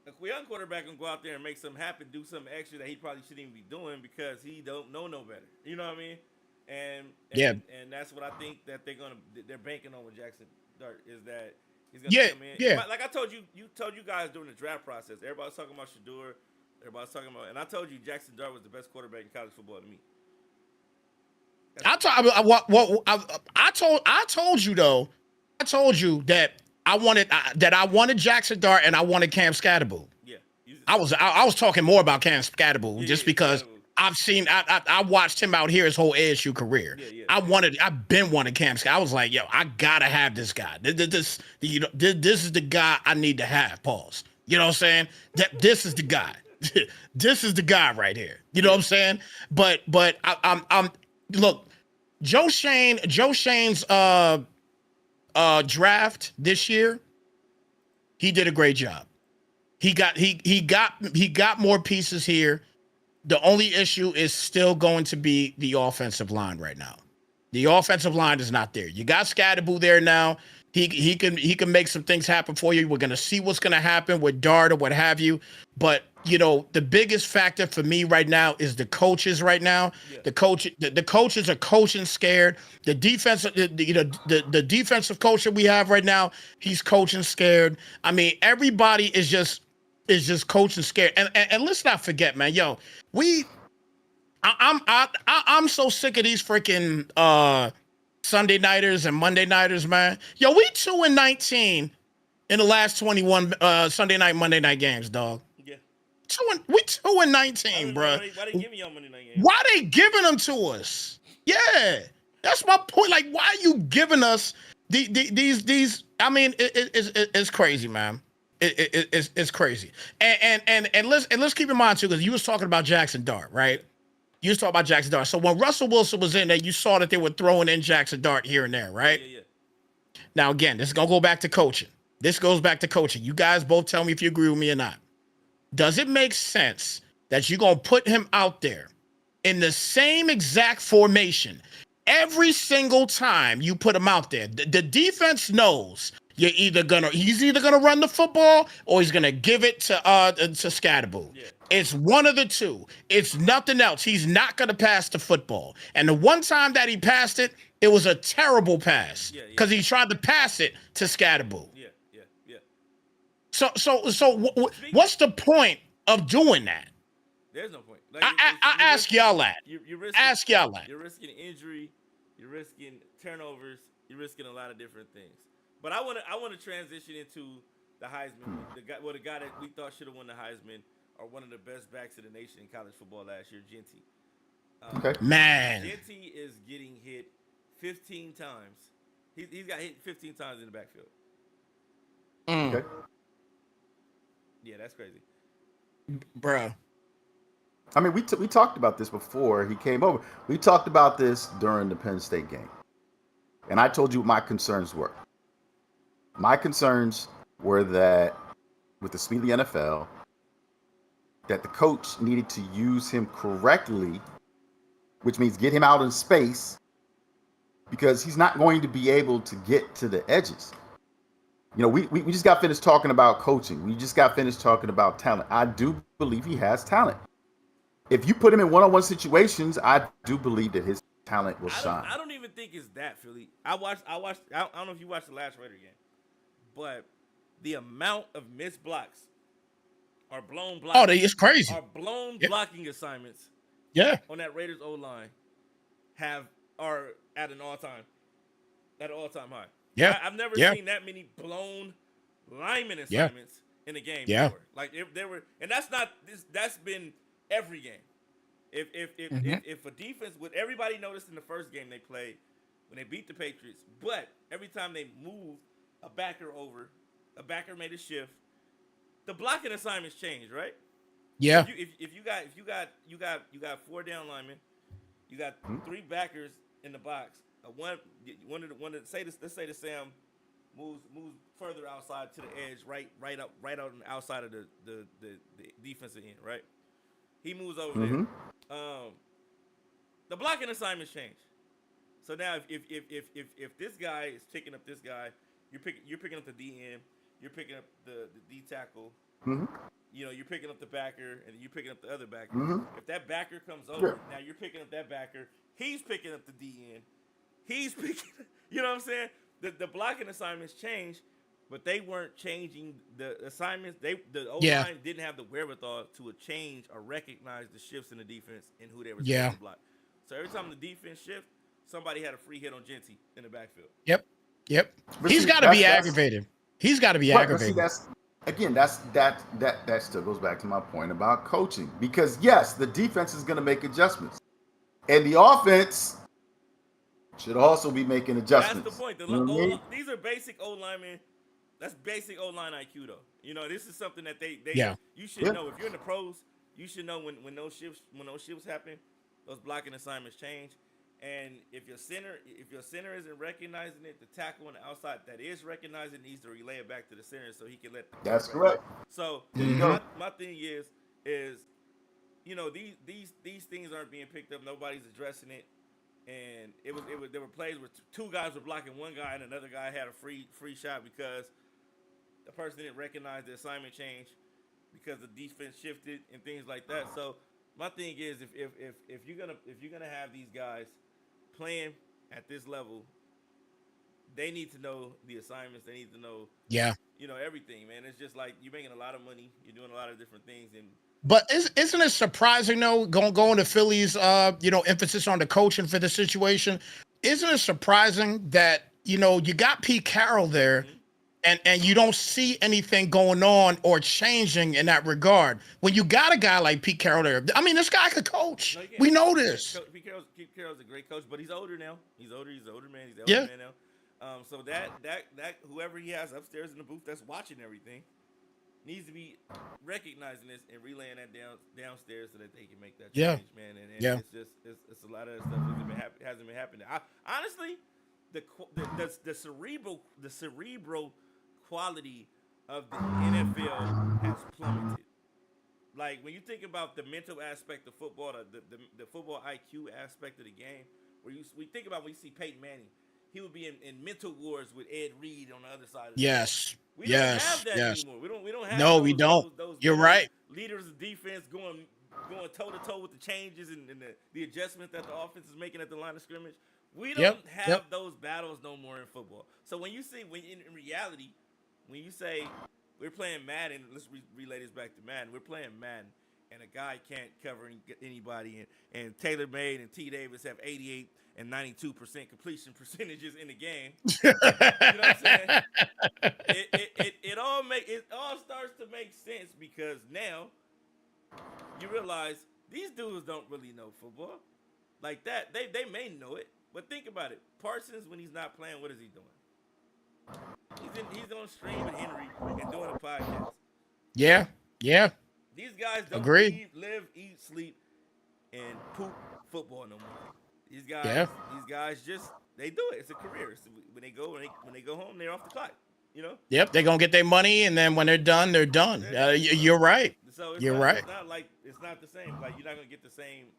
can go out there and make something happen, do something extra that he probably shouldn't even be doing because he don't know no better. You know what I mean? And that's what I think that they're banking on with Jackson Dart is that he's gonna come in. Yeah. Like I told you guys during the draft process, everybody's talking about Shador, and I told you Jackson Dart was the best quarterback in college football to me. I told you though. I told you that I wanted Jackson Dart and I wanted Cam Scatterbull. Yeah, I was talking more about Cam Scatterbull just because I watched him out here his whole ASU career. I've been wanting Cam Scatterbull. I was like, yo, I gotta have this guy. This is the guy I need to have. Pause. You know what I'm saying? This is the guy. This is the guy right here. You know what I'm saying? But I'm look, Joe Shane's draft this year, he did a great job. He got more pieces here. The only issue is still going to be the offensive line right now. The offensive line is not there. You got Scatterbull there now. He can make some things happen for you. We're gonna see what's gonna happen with Dart or what have you. But you know, the biggest factor for me right now is the coaches right now. Yeah. The coaches are coaching scared. The defensive, the defensive coach that we have right now, he's coaching scared. I mean, everybody is just coaching scared. And let's not forget, man, yo, I'm so sick of these freaking Sunday nighters and Monday nighters, man. Yo, we 2-19 in the last 21 Sunday night, Monday night games, dog. Yeah. We 2-19, bro. Why they giving y'all Monday night games? Why they giving them to us? Yeah, that's my point. Like, why are you giving us these? I mean, it's crazy, man. It's crazy. And let's keep in mind too, because you was talking about Jackson Dart, right? You was talking about Jackson Dart. So when Russell Wilson was in there, you saw that they were throwing in Jackson Dart here and there, right? Yeah. Now, again, this is going to go back to coaching. This goes back to coaching. You guys both tell me if you agree with me or not. Does it make sense that you're going to put him out there in the same exact formation every single time you put him out there? The defense knows he's either gonna run the football or he's gonna give it to Scatterboo. Yeah. It's one of the two. It's nothing else. He's not gonna pass the football. And the one time that he passed it, it was a terrible pass Yeah. because he tried to pass it to Scatterboo. Yeah. Yeah. Yeah. Speak. What's the point of doing that? There's no point. Like I ask y'all that. You're risking, Ask y'all that. You're risking injury. You're risking turnovers. You're risking a lot of different things. But I want to transition into the Heisman. The guy that we thought should have won the Heisman, or one of the best backs in the nation in college football last year, Genty. Okay. Man. Genty is getting hit 15 times. He's got hit 15 times in the backfield. Okay. Yeah, that's crazy. Bruh. I mean, we talked about this before he came over. We talked about this during the Penn State game. And I told you what my concerns were. My concerns were that with the speed of the NFL, that the coach needed to use him correctly, which means get him out in space, because he's not going to be able to get to the edges. You know, we just got finished talking about coaching. We just got finished talking about talent. I do believe he has talent. If you put him in one-on-one situations, I do believe that his talent will shine. I don't even think it's that, Philly. I don't know if you watched the last Raider game, but the amount of missed blocks or blown blocks. Oh, it's crazy. Our blown Yeah. blocking assignments Yeah. on that Raiders O-line are at an all-time high. Yeah. I've never Yeah. seen that many blown lineman Yeah. assignments in a game Yeah. before. Like if there were, and that's been every game. If a defense, what everybody noticed in the first game they played when they beat the Patriots, but every time they moved a backer over, a backer made a shift, the blocking assignments changed, right? Yeah. If you got 4 down linemen, you got 3 backers in the box. Let's say the Sam moves further outside to the edge, right out on the outside of the defensive end, right? He moves over there. The blocking assignments change. So now if this guy is picking up this guy, you're picking up the DN, you're picking up the D tackle. You know, you're picking up the backer, and you're picking up the other backer. If that backer comes over, now you're picking up that backer. He's picking up the DN. He's picking. You know what I'm saying? The blocking assignments change, but they weren't changing the assignments. The O-line didn't have the wherewithal to change or recognize the shifts in the defense and who they were supposed to block. So every time the defense shift, somebody had a free hit on Genty in the backfield. Yep. But He's got to be aggravated. He's got to be aggravated. But see, that still goes back to my point about coaching. Because yes, the defense is going to make adjustments, and the offense should also be making adjustments. That's the point. These are basic O linemen. That's basic O line IQ, though. You know, this is something that you should know. If you're in the pros, you should know when those shifts happen, those blocking assignments change. And if your center isn't recognizing it, the tackle on the outside that is recognizing needs to relay it back to the center so he can let. That's correct. So my thing is you know, these things aren't being picked up. Nobody's addressing it. And there were plays where 2 guys were blocking one guy and another guy had a free shot because the person didn't recognize the assignment change because the defense shifted and things like that. So my thing is if you're gonna have these guys playing at this level, they need to know the assignments. They need to know you know, everything, man. It's just like you're making a lot of money, you're doing a lot of different things, and But isn't it surprising though, going to Philly's emphasis on the coaching for the situation? Isn't it surprising that, you know, you got Pete Carroll there and you don't see anything going on or changing in that regard? When you got a guy like Pete Carroll there, I mean, this guy could coach. No, we know this. Pete Carroll's a great coach, but he's older now. He's older man. He's an older man now. So that whoever he has upstairs in the booth that's watching everything needs to be recognizing this and relaying that downstairs so that they can make that change, man. And it's a lot of stuff that hasn't been happening. Honestly, the cerebral quality of the NFL has plummeted. Like when you think about the mental aspect of football, the football IQ aspect of the game, we think about when you see Peyton Manning. he would be in mental wars with Ed Reed on the other side of the field. Yes. We don't have Yes. that Yes. anymore. We don't have No, we don't. those You're veteran right. leaders of defense going toe to toe with the changes and the adjustment that the offense is making at the line of scrimmage. We Yep. don't have Yep. those battles no more in football. So when you see when in reality, when you say we're playing Madden, let's relay this back to Madden. We're playing Madden, and a guy can't cover anybody, and Taylor Made and T. Davis have 88 and 92% completion percentages in the game. You know what I'm saying? It all starts to make sense because now you realize these dudes don't really know football like that. They may know it, but think about it. Parsons, when he's not playing, what is he doing? He's on stream with Henry and doing a podcast. Yeah. Yeah. These guys don't Agreed. live, eat, sleep, and poop football no more. These Yeah. guys just they do it. It's a career. When they go home, they're off the clock. You know. Yep. They're gonna get their money, and then when they're done, they're done. You're right. So You're right. It's not the same. Like you're not gonna get the same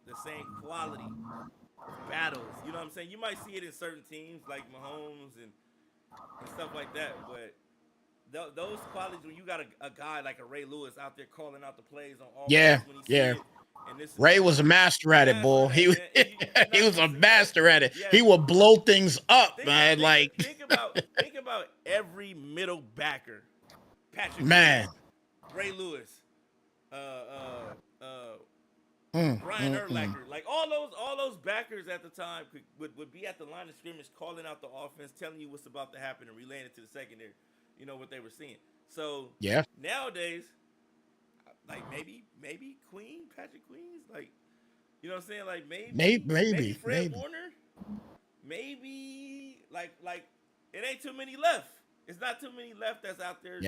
quality battles. You know what I'm saying? You might see it in certain teams like Mahomes and stuff like that, but those qualities when you got a guy like a Ray Lewis out there calling out the plays on all Yeah. when he Yeah. see it, and this Ray was a master at it, boy. He he was a master at it. Yeah. He would blow things up, man. Think about every middle backer. Patrick Man. Ray Lewis, Brian Urlacher, like all those backers at the time would be at the line of scrimmage calling out the offense, telling you what's about to happen and relaying it to the secondary, you know what they were seeing. So Yeah. nowadays, like maybe Patrick Queen's, like you know what I'm saying, like maybe Fred Warner, maybe like it ain't too many left. It's not too many left that's out there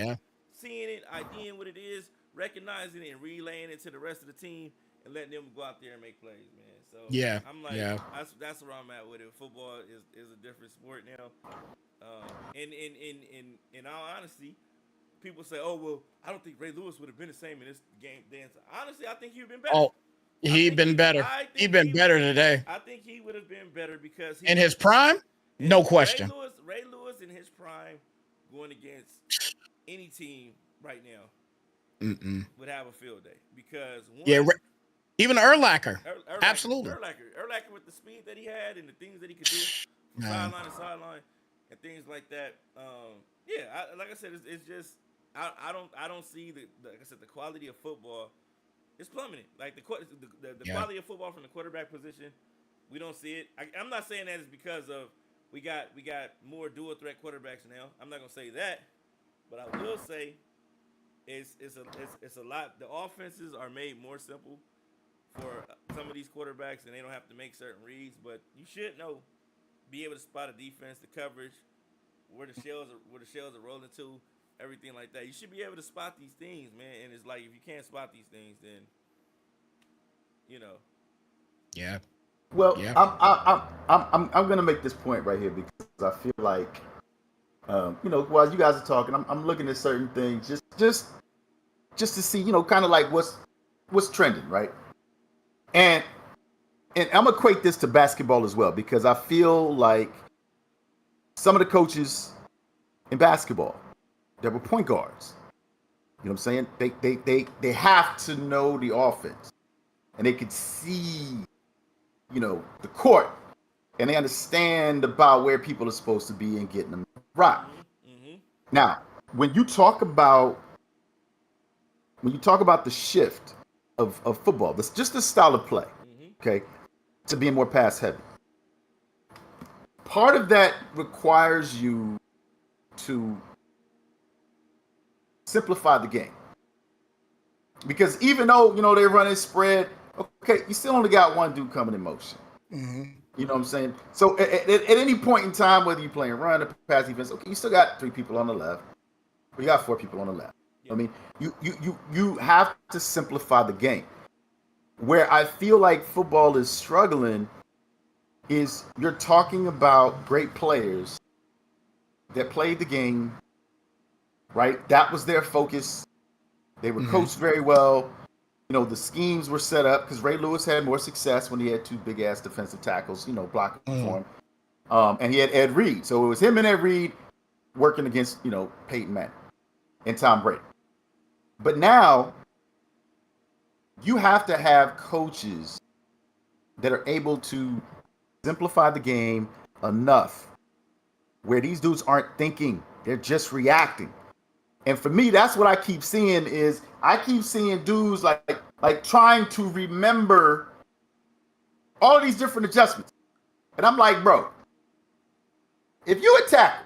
seeing it, IDing what it is, recognizing it, and relaying it to the rest of the team, and letting them go out there and make plays, man. So I'm like, that's where I'm at with it. Football is a different sport now. And in all honesty, people say, oh well, I don't think Ray Lewis would have been the same in this game. Honestly, I think he would have been better. Oh, he'd been better. He'd been better today. I think he would have been better because in his prime, no question. Ray Lewis in his prime, going against any team right now, would have a field day because even Urlacher, absolutely. Urlacher with the speed that he had and the things that he could do from sideline to sideline and things like that. Like I said, it's just I don't see the quality of football. It's plummeting. Like the quality of football from the quarterback position, we don't see it. I'm not saying that it's because of we got more dual threat quarterbacks now. I'm not gonna say that, but I will say it's a lot. The offenses are made more simple for some of these quarterbacks, and they don't have to make certain reads. But you should be able to spot a defense, the coverage, where the shells are rolling to, everything like that. You should be able to spot these things, man. And it's like if you can't spot these things, then Yeah. Well, yeah. I'm gonna make this point right here because I feel like, while you guys are talking, I'm looking at certain things just to see, kind of like what's trending, right? And I'm gonna equate this to basketball as well because I feel like some of the coaches in basketball that were point guards, you know what I'm saying? They have to know the offense, and they could see, the court, and they understand about where people are supposed to be and getting them right. Mm-hmm. Now, when you talk about the shift of football, that's just the style of play, okay, to being more pass heavy. Part of that requires you to simplify the game. Because even though, they're running spread, okay, you still only got one dude coming in motion. Mm-hmm. You know what I'm saying? So at any point in time, whether you're playing run or pass defense, okay, you still got 3 people on the left, but you got 4 people on the left. Yeah. I mean, you have to simplify the game. Where I feel like football is struggling is you're talking about great players that played the game, right? That was their focus. They were coached very well. The schemes were set up because Ray Lewis had more success when he had 2 big-ass defensive tackles, blocking for him. And he had Ed Reed. So it was him and Ed Reed working against, Peyton Manning and Tom Brady. But now you have to have coaches that are able to simplify the game enough where these dudes aren't thinking, they're just reacting. And for me, that's what I keep seeing is I keep seeing dudes like trying to remember all these different adjustments. And I'm like, bro, if you attack,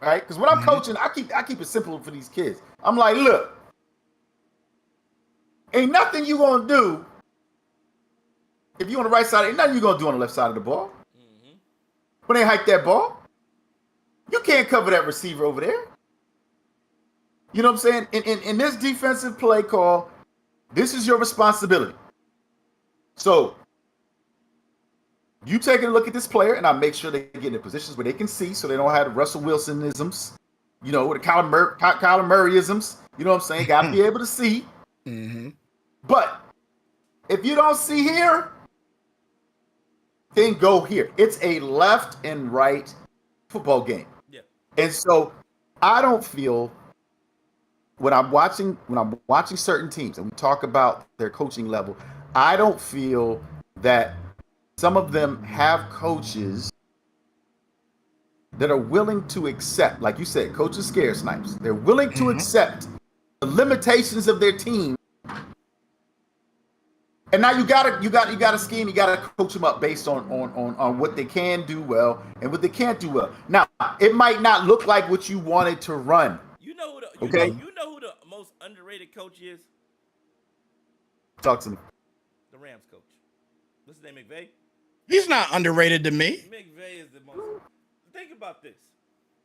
right? Because when I'm coaching, I keep it simple for these kids. I'm like, look, ain't nothing you gonna do if you on the right side. Ain't nothing you gonna do on the left side of the ball. When they hike that ball, you can't cover that receiver over there. You know what I'm saying? In this defensive play call, this is your responsibility. So you take a look at this player, and I make sure they get in the positions where they can see, so they don't have the Russell Wilson-isms, the Kyler Murray-isms. You know what I'm saying? Got to be able to see. But if you don't see here, then go here. It's a left and right football game. Yeah. And so I don't feel when I'm watching certain teams and we talk about their coaching level, I don't feel that some of them have coaches that are willing to accept, like you said, coaches scare snipes. They're willing to accept the limitations of their team. And now you gotta scheme, you gotta coach them up based on what they can do well and what they can't do well. Now, it might not look like what you wanted to run. You know who the most underrated coach is? Talk to me. The Rams coach. What's his name, McVay? He's not underrated to me. McVay is the most. Think about this.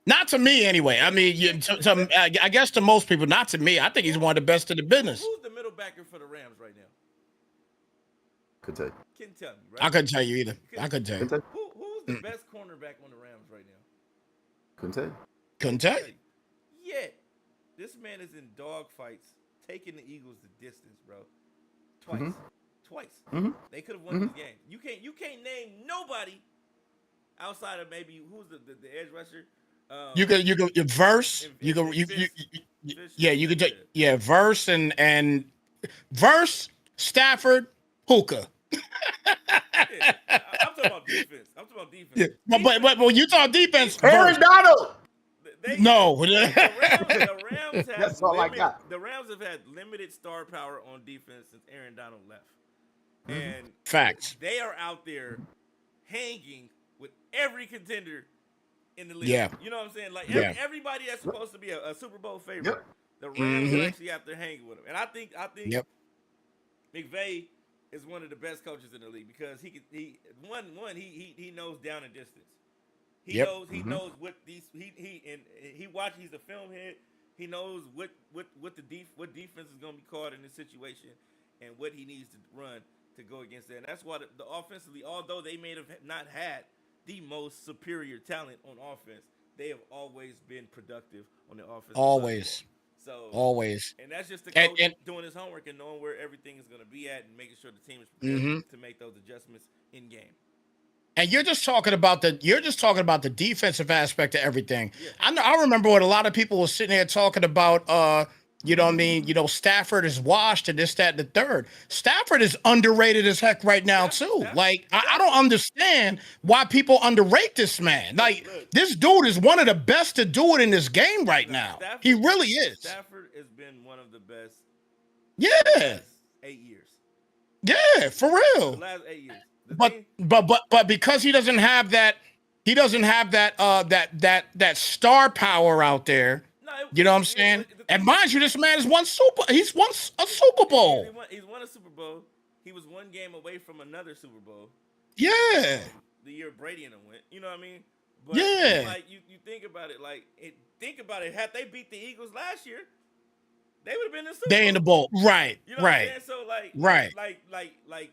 Not to me, anyway. I mean, I guess to most people, not to me. I think he's one of the best in the business. Who's the middle backer for the Rams right now? Could tell you. Couldn't tell me, right? I couldn't tell you either. I couldn't tell you. Who's the best cornerback on the Rams right now? Couldn't tell you. Couldn't tell you. Yet, this man is in dog fights, taking the Eagles the distance, bro. Twice. They could have won this game. You can't name nobody outside of maybe who's the edge rusher. You could verse. You could take verse and verse Stafford Hookah. I'm talking about defense. Yeah. But when you talk defense, Aaron Donald. The Rams have That's all I got. The Rams have had limited star power on defense since Aaron Donald left. And facts. They are out there hanging with every contender in the league. Yeah. You know what I'm saying? Like everybody that's supposed to be a Super Bowl favorite, the Rams are actually out there hanging with them. And I think McVay is one of the best coaches in the league because he knows down and distance. He knows what these he watches. He's a film head. He knows what defense is going to be called in this situation and what he needs to run to go against that. And that's why the offensively, although they may have not had the most superior talent on offense, they have always been productive on the offense. Always. Always. And that's just the coach doing his homework and knowing where everything is going to be at and making sure the team is prepared to make those adjustments in game. And you're just talking about the defensive aspect of everything. Yeah. I remember what a lot of people were sitting there talking about. You know what I mean? Stafford is washed and this, that, and the third. Stafford is underrated as heck right now too. Like I don't understand why people underrate this man. Like this dude is one of the best to do it in this game right now. He really is. Stafford has been one of the best. Yeah. The last 8 years. Yeah, for real. The last 8 years. But because he doesn't have that star power out there. You know what I'm saying? And mind you, this man he's won a Super Bowl. He's won a Super Bowl. He was one game away from another Super Bowl. Yeah. The year Brady and him went. You know what I mean? But like you think about it, had they beat the Eagles last year, they would have been in the Super Bowl. They in the bowl. Right. You know right. What I'm saying? So like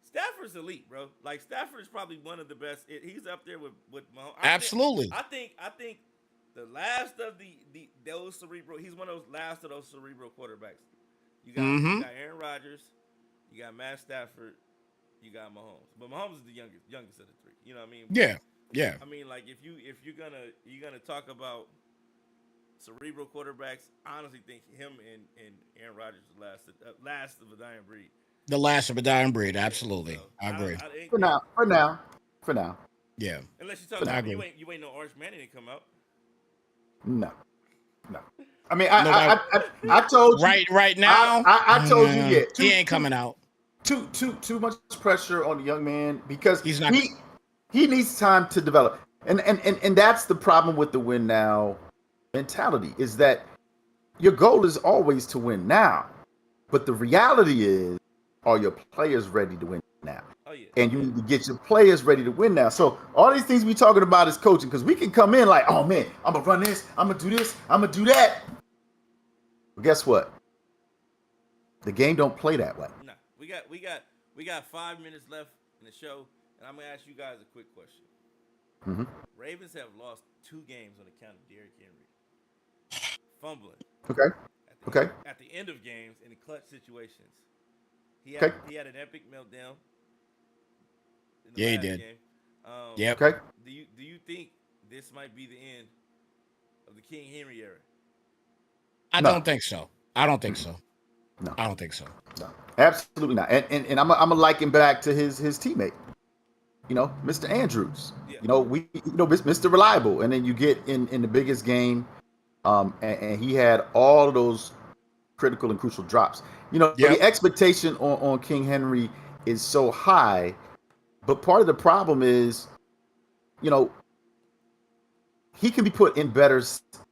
Stafford's elite, bro. Like Stafford is probably one of the best. He's up there with Mahomes. Absolutely. I think the last of those cerebral. He's one of those last of those cerebral quarterbacks. You got Aaron Rodgers, you got Matt Stafford, you got Mahomes. But Mahomes is the youngest of the three. You know what I mean? Yeah. Yeah. I mean, like if you're gonna talk about cerebral quarterbacks, I honestly think him and Aaron Rodgers is last of a dying breed. The last of a dying breed. Yeah. So Absolutely. I agree. I think For they, now, for now, for now. Yeah. unless you're For talking now. I about agree. you ain't no Arch Manning to come out. No, no. I mean, No, that I told you. right now, I told you, yeah. he ain't coming out. Too much pressure on the young man because He's not. he needs time to develop. And that's the problem with the win now mentality is that your goal is always to win now. But the reality is, are your players ready to win now? Oh yeah. And you need to get your players ready to win now. So all these things we talking about is coaching because we can come in like, oh man, I'm gonna run this, I'm gonna do this, I'm gonna do that. But guess what? The game don't play that way. No, we got 5 minutes left in the show, and I'm gonna ask you guys a quick question. Mm-hmm. Ravens have lost 2 games on account of Derrick Henry fumbling. Okay. Okay. At the end of games in the clutch situations, he Okay. had an epic meltdown in the Yeah, he last did. game. Yep. Okay. Do you think this might be the end of the King Henry era? I No. don't think so. I don't think so. No. I don't think so. No. Absolutely not. And I'm a liken back to his teammate. You know, Mr. Andrews. Yeah. You know, Mr. Reliable. And then you get in the biggest game, and he had all of those critical and crucial drops. You know, Yep. the expectation on King Henry is so high, but part of the problem is, you know, he can be put in better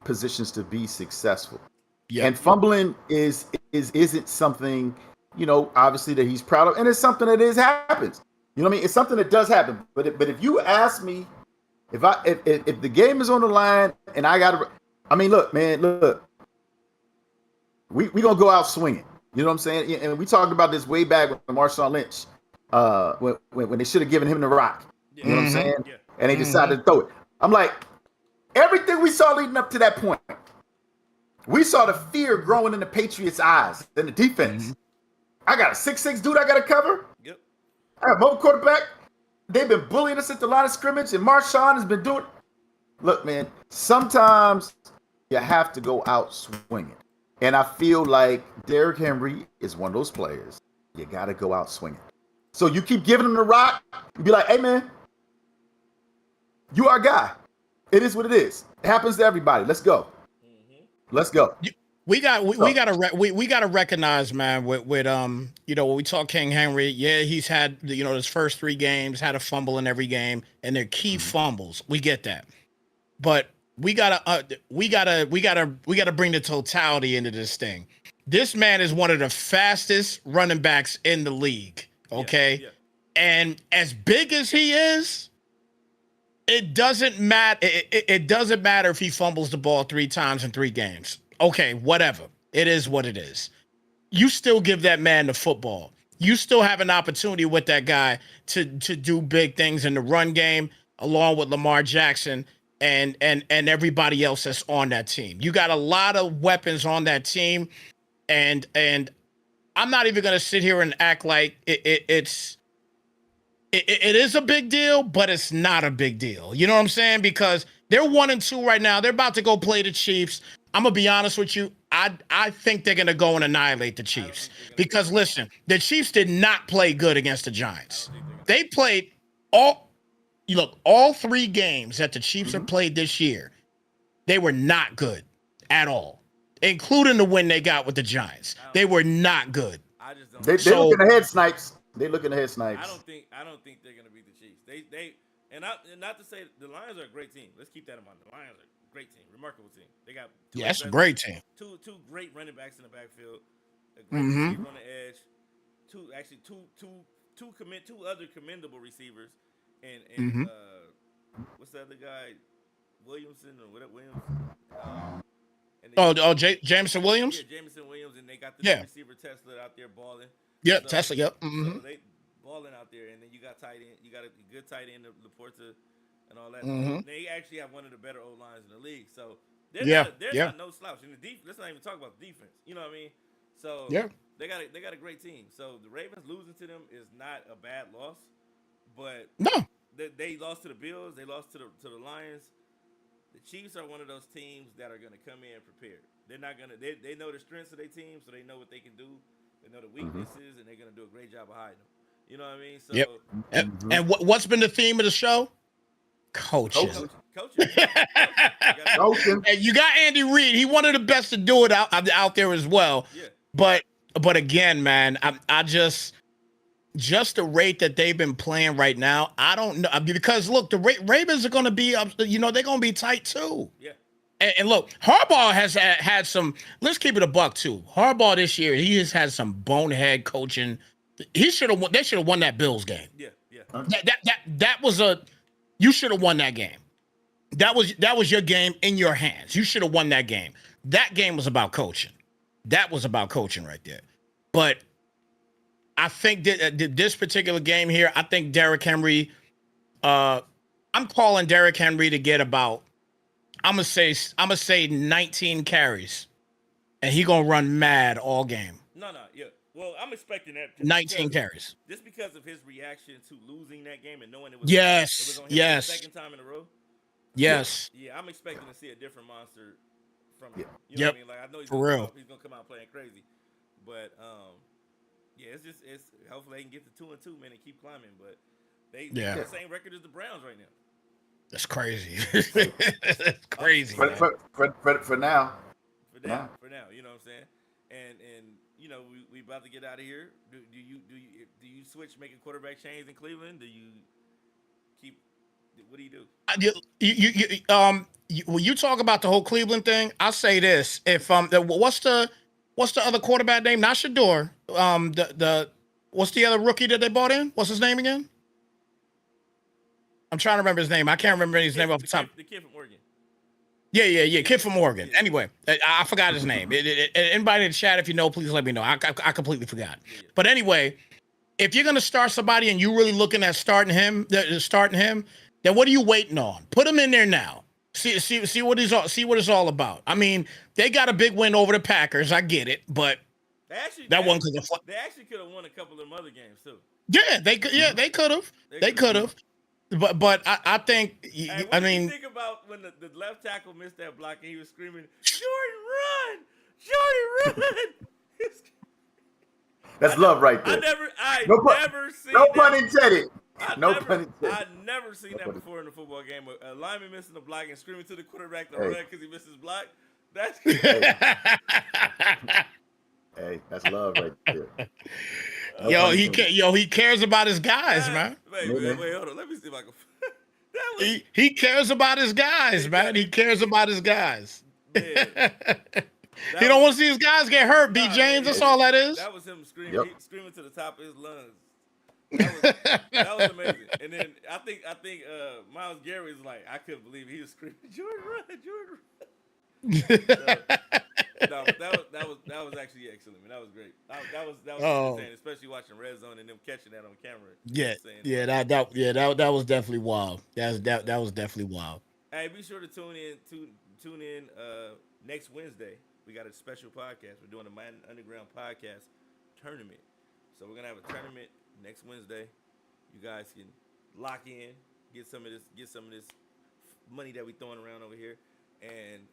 positions to be successful. Yep. And fumbling isn't something, you know, obviously that he's proud of, and it's something that happens. You know what I mean? It's something that does happen. But if you ask me, if the game is on the line and I got to, I mean, look, man, look, we gonna go out swinging. You know what I'm saying? And we talked about this way back when Marshawn Lynch, when they should have given him the rock. Yeah. You know what I'm saying? Yeah. And they decided to throw it. I'm like, everything we saw leading up to that point, we saw the fear growing in the Patriots' eyes and the defense. I got a 6'6" dude I got to cover. Yep. I got a mobile quarterback. They've been bullying us at the line of scrimmage, and Marshawn has been doing. Look, man, sometimes you have to go out swinging. And I feel like Derrick Henry is one of those players. You got to go out swinging. So you keep giving him the rock. You be like, hey, man, you our guy. It is what it is. It happens to everybody. Let's go. Let's go. We gotta recognize, man, with you know, when we talk King Henry, yeah, he's had, you know, his first 3 games, had a fumble in every game, and they're key fumbles. We get that. But we gotta bring the totality into this thing. This man is one of the fastest running backs in the league. Okay. Yeah. And as big as he is, it doesn't matter. It doesn't matter if he fumbles the ball 3 times in 3 games. Okay, whatever. It is what it is. You still give that man the football. You still have an opportunity with that guy to do big things in the run game, along with Lamar Jackson and everybody else that's on that team. You got a lot of weapons on that team, and I'm not even gonna sit here and act like it is a big deal, but it's not a big deal. You know what I'm saying? Because they're 1-2 right now. They're about to go play the Chiefs. I'm gonna be honest with you. I think they're gonna go and annihilate the Chiefs. Because listen, the Chiefs did not play good against the Giants. They played all 3 games that the Chiefs have played this year. They were not good at all, including the win they got with the Giants. They were not good. I just don't. They're looking ahead, Snipes. They looking ahead, Snipes. I don't think they're gonna beat the Chiefs. And not to say the Lions are a great team. Let's keep that in mind. The Lions are a great team, remarkable team. They got That's a great team. Two great running backs in the backfield, a great receiver on the edge, two other commendable receivers, and what's the other guy, Williamson or whatever Williams. Jameson Williams. Yeah, Jameson Williams, and they got the receiver Tesla out there balling. Yep, Tesla. Yep. So they balling out there, and then you got tight end. You got a good tight end, Laporta, and all that. They actually have one of the better O lines in the league. So they're not no slouch. And the defense. Let's not even talk about the defense. You know what I mean? So they got a great team. So the Ravens losing to them is not a bad loss, but No. they lost to the Bills. They lost to the Lions. The Chiefs are one of those teams that are going to come in prepared. They're not going to. They know the strengths of their team, so they know what they can do. They know the weaknesses, and they're going to do a great job of hiding them. You know what I mean? So. Yep. And what's been the theme of the show? Coaching. Coaching. And you got Andy Reid. He one of the best to do it out there as well. Yeah. But again, man, I just the rate that they've been playing right now, I don't know, because look, the Ravens are going to be, they're going to be tight too. Yeah. And look, Harbaugh has had some. Let's keep it a buck too. Harbaugh this year, he has had some bonehead coaching. They should have won that Bills game. Yeah. That was you should have won that game. That was your game in your hands. You should have won that game. That game was about coaching. That was about coaching right there. But I think that this particular game here, I think Derrick Henry, I'm calling Derrick Henry to get about, I'm gonna say 19 carries, and he gonna run mad all game. No, yeah. Well, I'm expecting that. 19 carries. Just because of his reaction to losing that game and knowing it was on him the second time in a row. Yes. Yeah, I'm expecting to see a different monster from him. Yeah. You know what I mean? Like, I know he's gonna come out playing crazy, but yeah, it's hopefully they can get to 2-2, man, and keep climbing. But they got the same record as the Browns right now. That's crazy. That's crazy. For now. For now, you know what I'm saying? And you know, we about to get out of here. Do you switch, make a quarterback change in Cleveland? Do you keep? What do you do? When you talk about the whole Cleveland thing, I'll say this: if what's the other quarterback name? Not Shador. What's the other rookie that they bought in? What's his name again? I'm trying to remember his name. I can't remember his name off the top. The kid from Oregon. Yeah. Kid from Oregon. Yeah. Anyway, I forgot his name. Anybody in the chat, if you know, please let me know. I completely forgot. Yeah. But anyway, if you're gonna start somebody and you're really looking at starting him, then what are you waiting on? Put him in there now. See what it's all about. I mean, they got a big win over the Packers. I get it, but they actually could have won a couple of them other games too. Yeah, they could have. They could have. But I think, hey, I mean, you think about when the left tackle missed that block and he was screaming, Jordan, run! That's love right there. I never seen no that. Pun intended. I've never seen that before in a football game. A lineman missing a block and screaming to the quarterback to run because he missed his block. That's hey, that's love right there. He cares about his guys, man. Wait, hold on. Let me see if I can. He cares about his guys, man. He cares about his guys. He don't want to see his guys get hurt, B. James. That's all that is. That was him screaming, screaming to the top of his lungs. That was amazing. And then I think Myles Garrett was like, I couldn't believe it. He was screaming, Jordan run. No, that was actually excellent, man. That was great. That was insane, especially watching Red Zone and them catching that on camera. That was definitely wild. That was definitely wild. Hey, be sure to tune in next Wednesday. We got a special podcast. We're doing a Madden Underground podcast tournament. So we're gonna have a tournament next Wednesday. You guys can lock in, get some of this money that we throwing around over here, and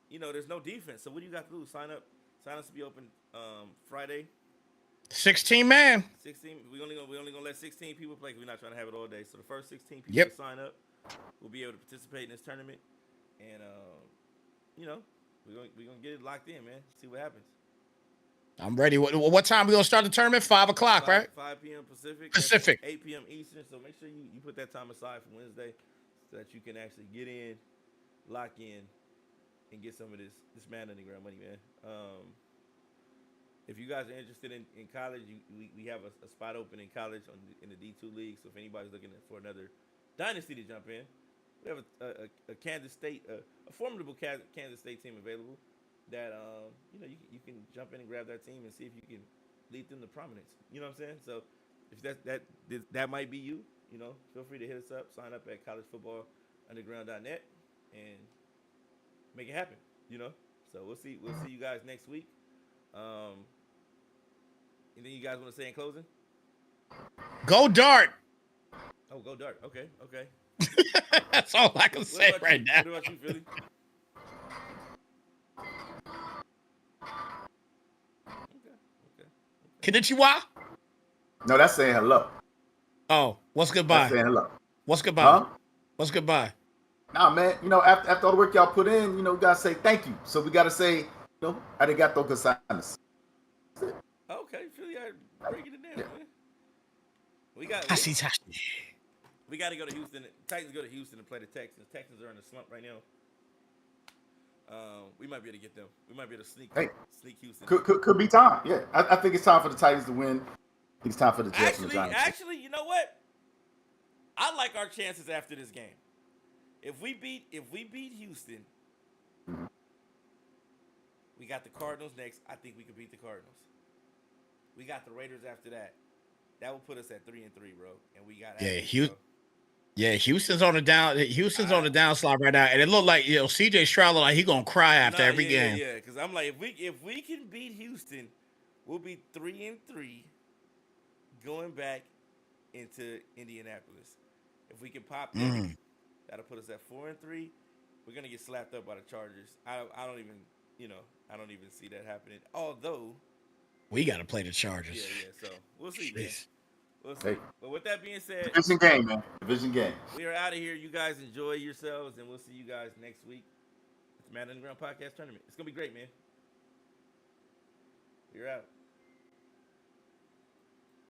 you know, there's no defense. So what do you got to do? Sign up to be open Friday. 16 man. 16. We only gonna let 16 people play because we're not trying to have it all day. So the first 16 people to sign up will be able to participate in this tournament, and you know, we're gonna get it locked in, man. See what happens. I'm ready. What time we gonna start the tournament? 5 o'clock, right? 5 p.m. Pacific. 8 p.m. Eastern. So make sure you put that time aside for Wednesday so that you can actually get in, lock in, and get some of this Madden Underground money, man. If you guys are interested in college, we have a spot open in college in the D2 league. So if anybody's looking for another dynasty to jump in, we have a Kansas State, a formidable Kansas State team available that you know you can jump in and grab that team and see if you can lead them to prominence. You know what I'm saying? So if that might be you, you know, feel free to hit us up. Sign up at collegefootballunderground.net and make it happen. You know. So we'll see you guys next week. Anything you guys want to say in closing? Go Dart. Oh, go Dart. Okay, okay. That's all I can say right you? now. What about you, Philly? Okay, okay, okay. Konnichiwa? No, that's saying hello. Oh, what's That's goodbye? saying hello. What's goodbye? Huh? What's goodbye? Nah, man. After all the work y'all put in, we gotta say thank you. So we gotta say, arigato gozaimasu. Okay, Philly, are breaking it down, Yeah. man. We got we, Hashitashi. we got to go to Houston. Titans go to Houston and play the Texans. Texans are in a slump right now. We might be able to get them. We might be able to Hey, sneak Houston in. could be time. Yeah, I think it's time for the Titans to win. I think it's time for the Jets and the Giants. Actually, you know what? I like our chances after this game. If we beat Houston, Mhm. we got the Cardinals next. I think we could beat the Cardinals. We got the Raiders after that. That will put us at 3-3, bro. And we got Yeah, at least, yeah, Houston's on the down. Houston's on I, the downslide right now, and it looked like CJ Stroud looked like he gonna cry after nah, every yeah, game. yeah. Because I'm like, if we can beat Houston, we'll be 3-3 going back into Indianapolis. If we can pop them, Mm, that'll put us at 4-3. We're gonna get slapped up by the Chargers. I don't even I don't even see that happening. Although, we got to play the Chargers. yeah. So we'll see, man. Jeez. We'll see. Hey, But with that being said, division game, man. Division game. we are out of here. You guys enjoy yourselves, and we'll see you guys next week. It's Madden Underground Podcast Tournament. It's gonna be great, man. You're out.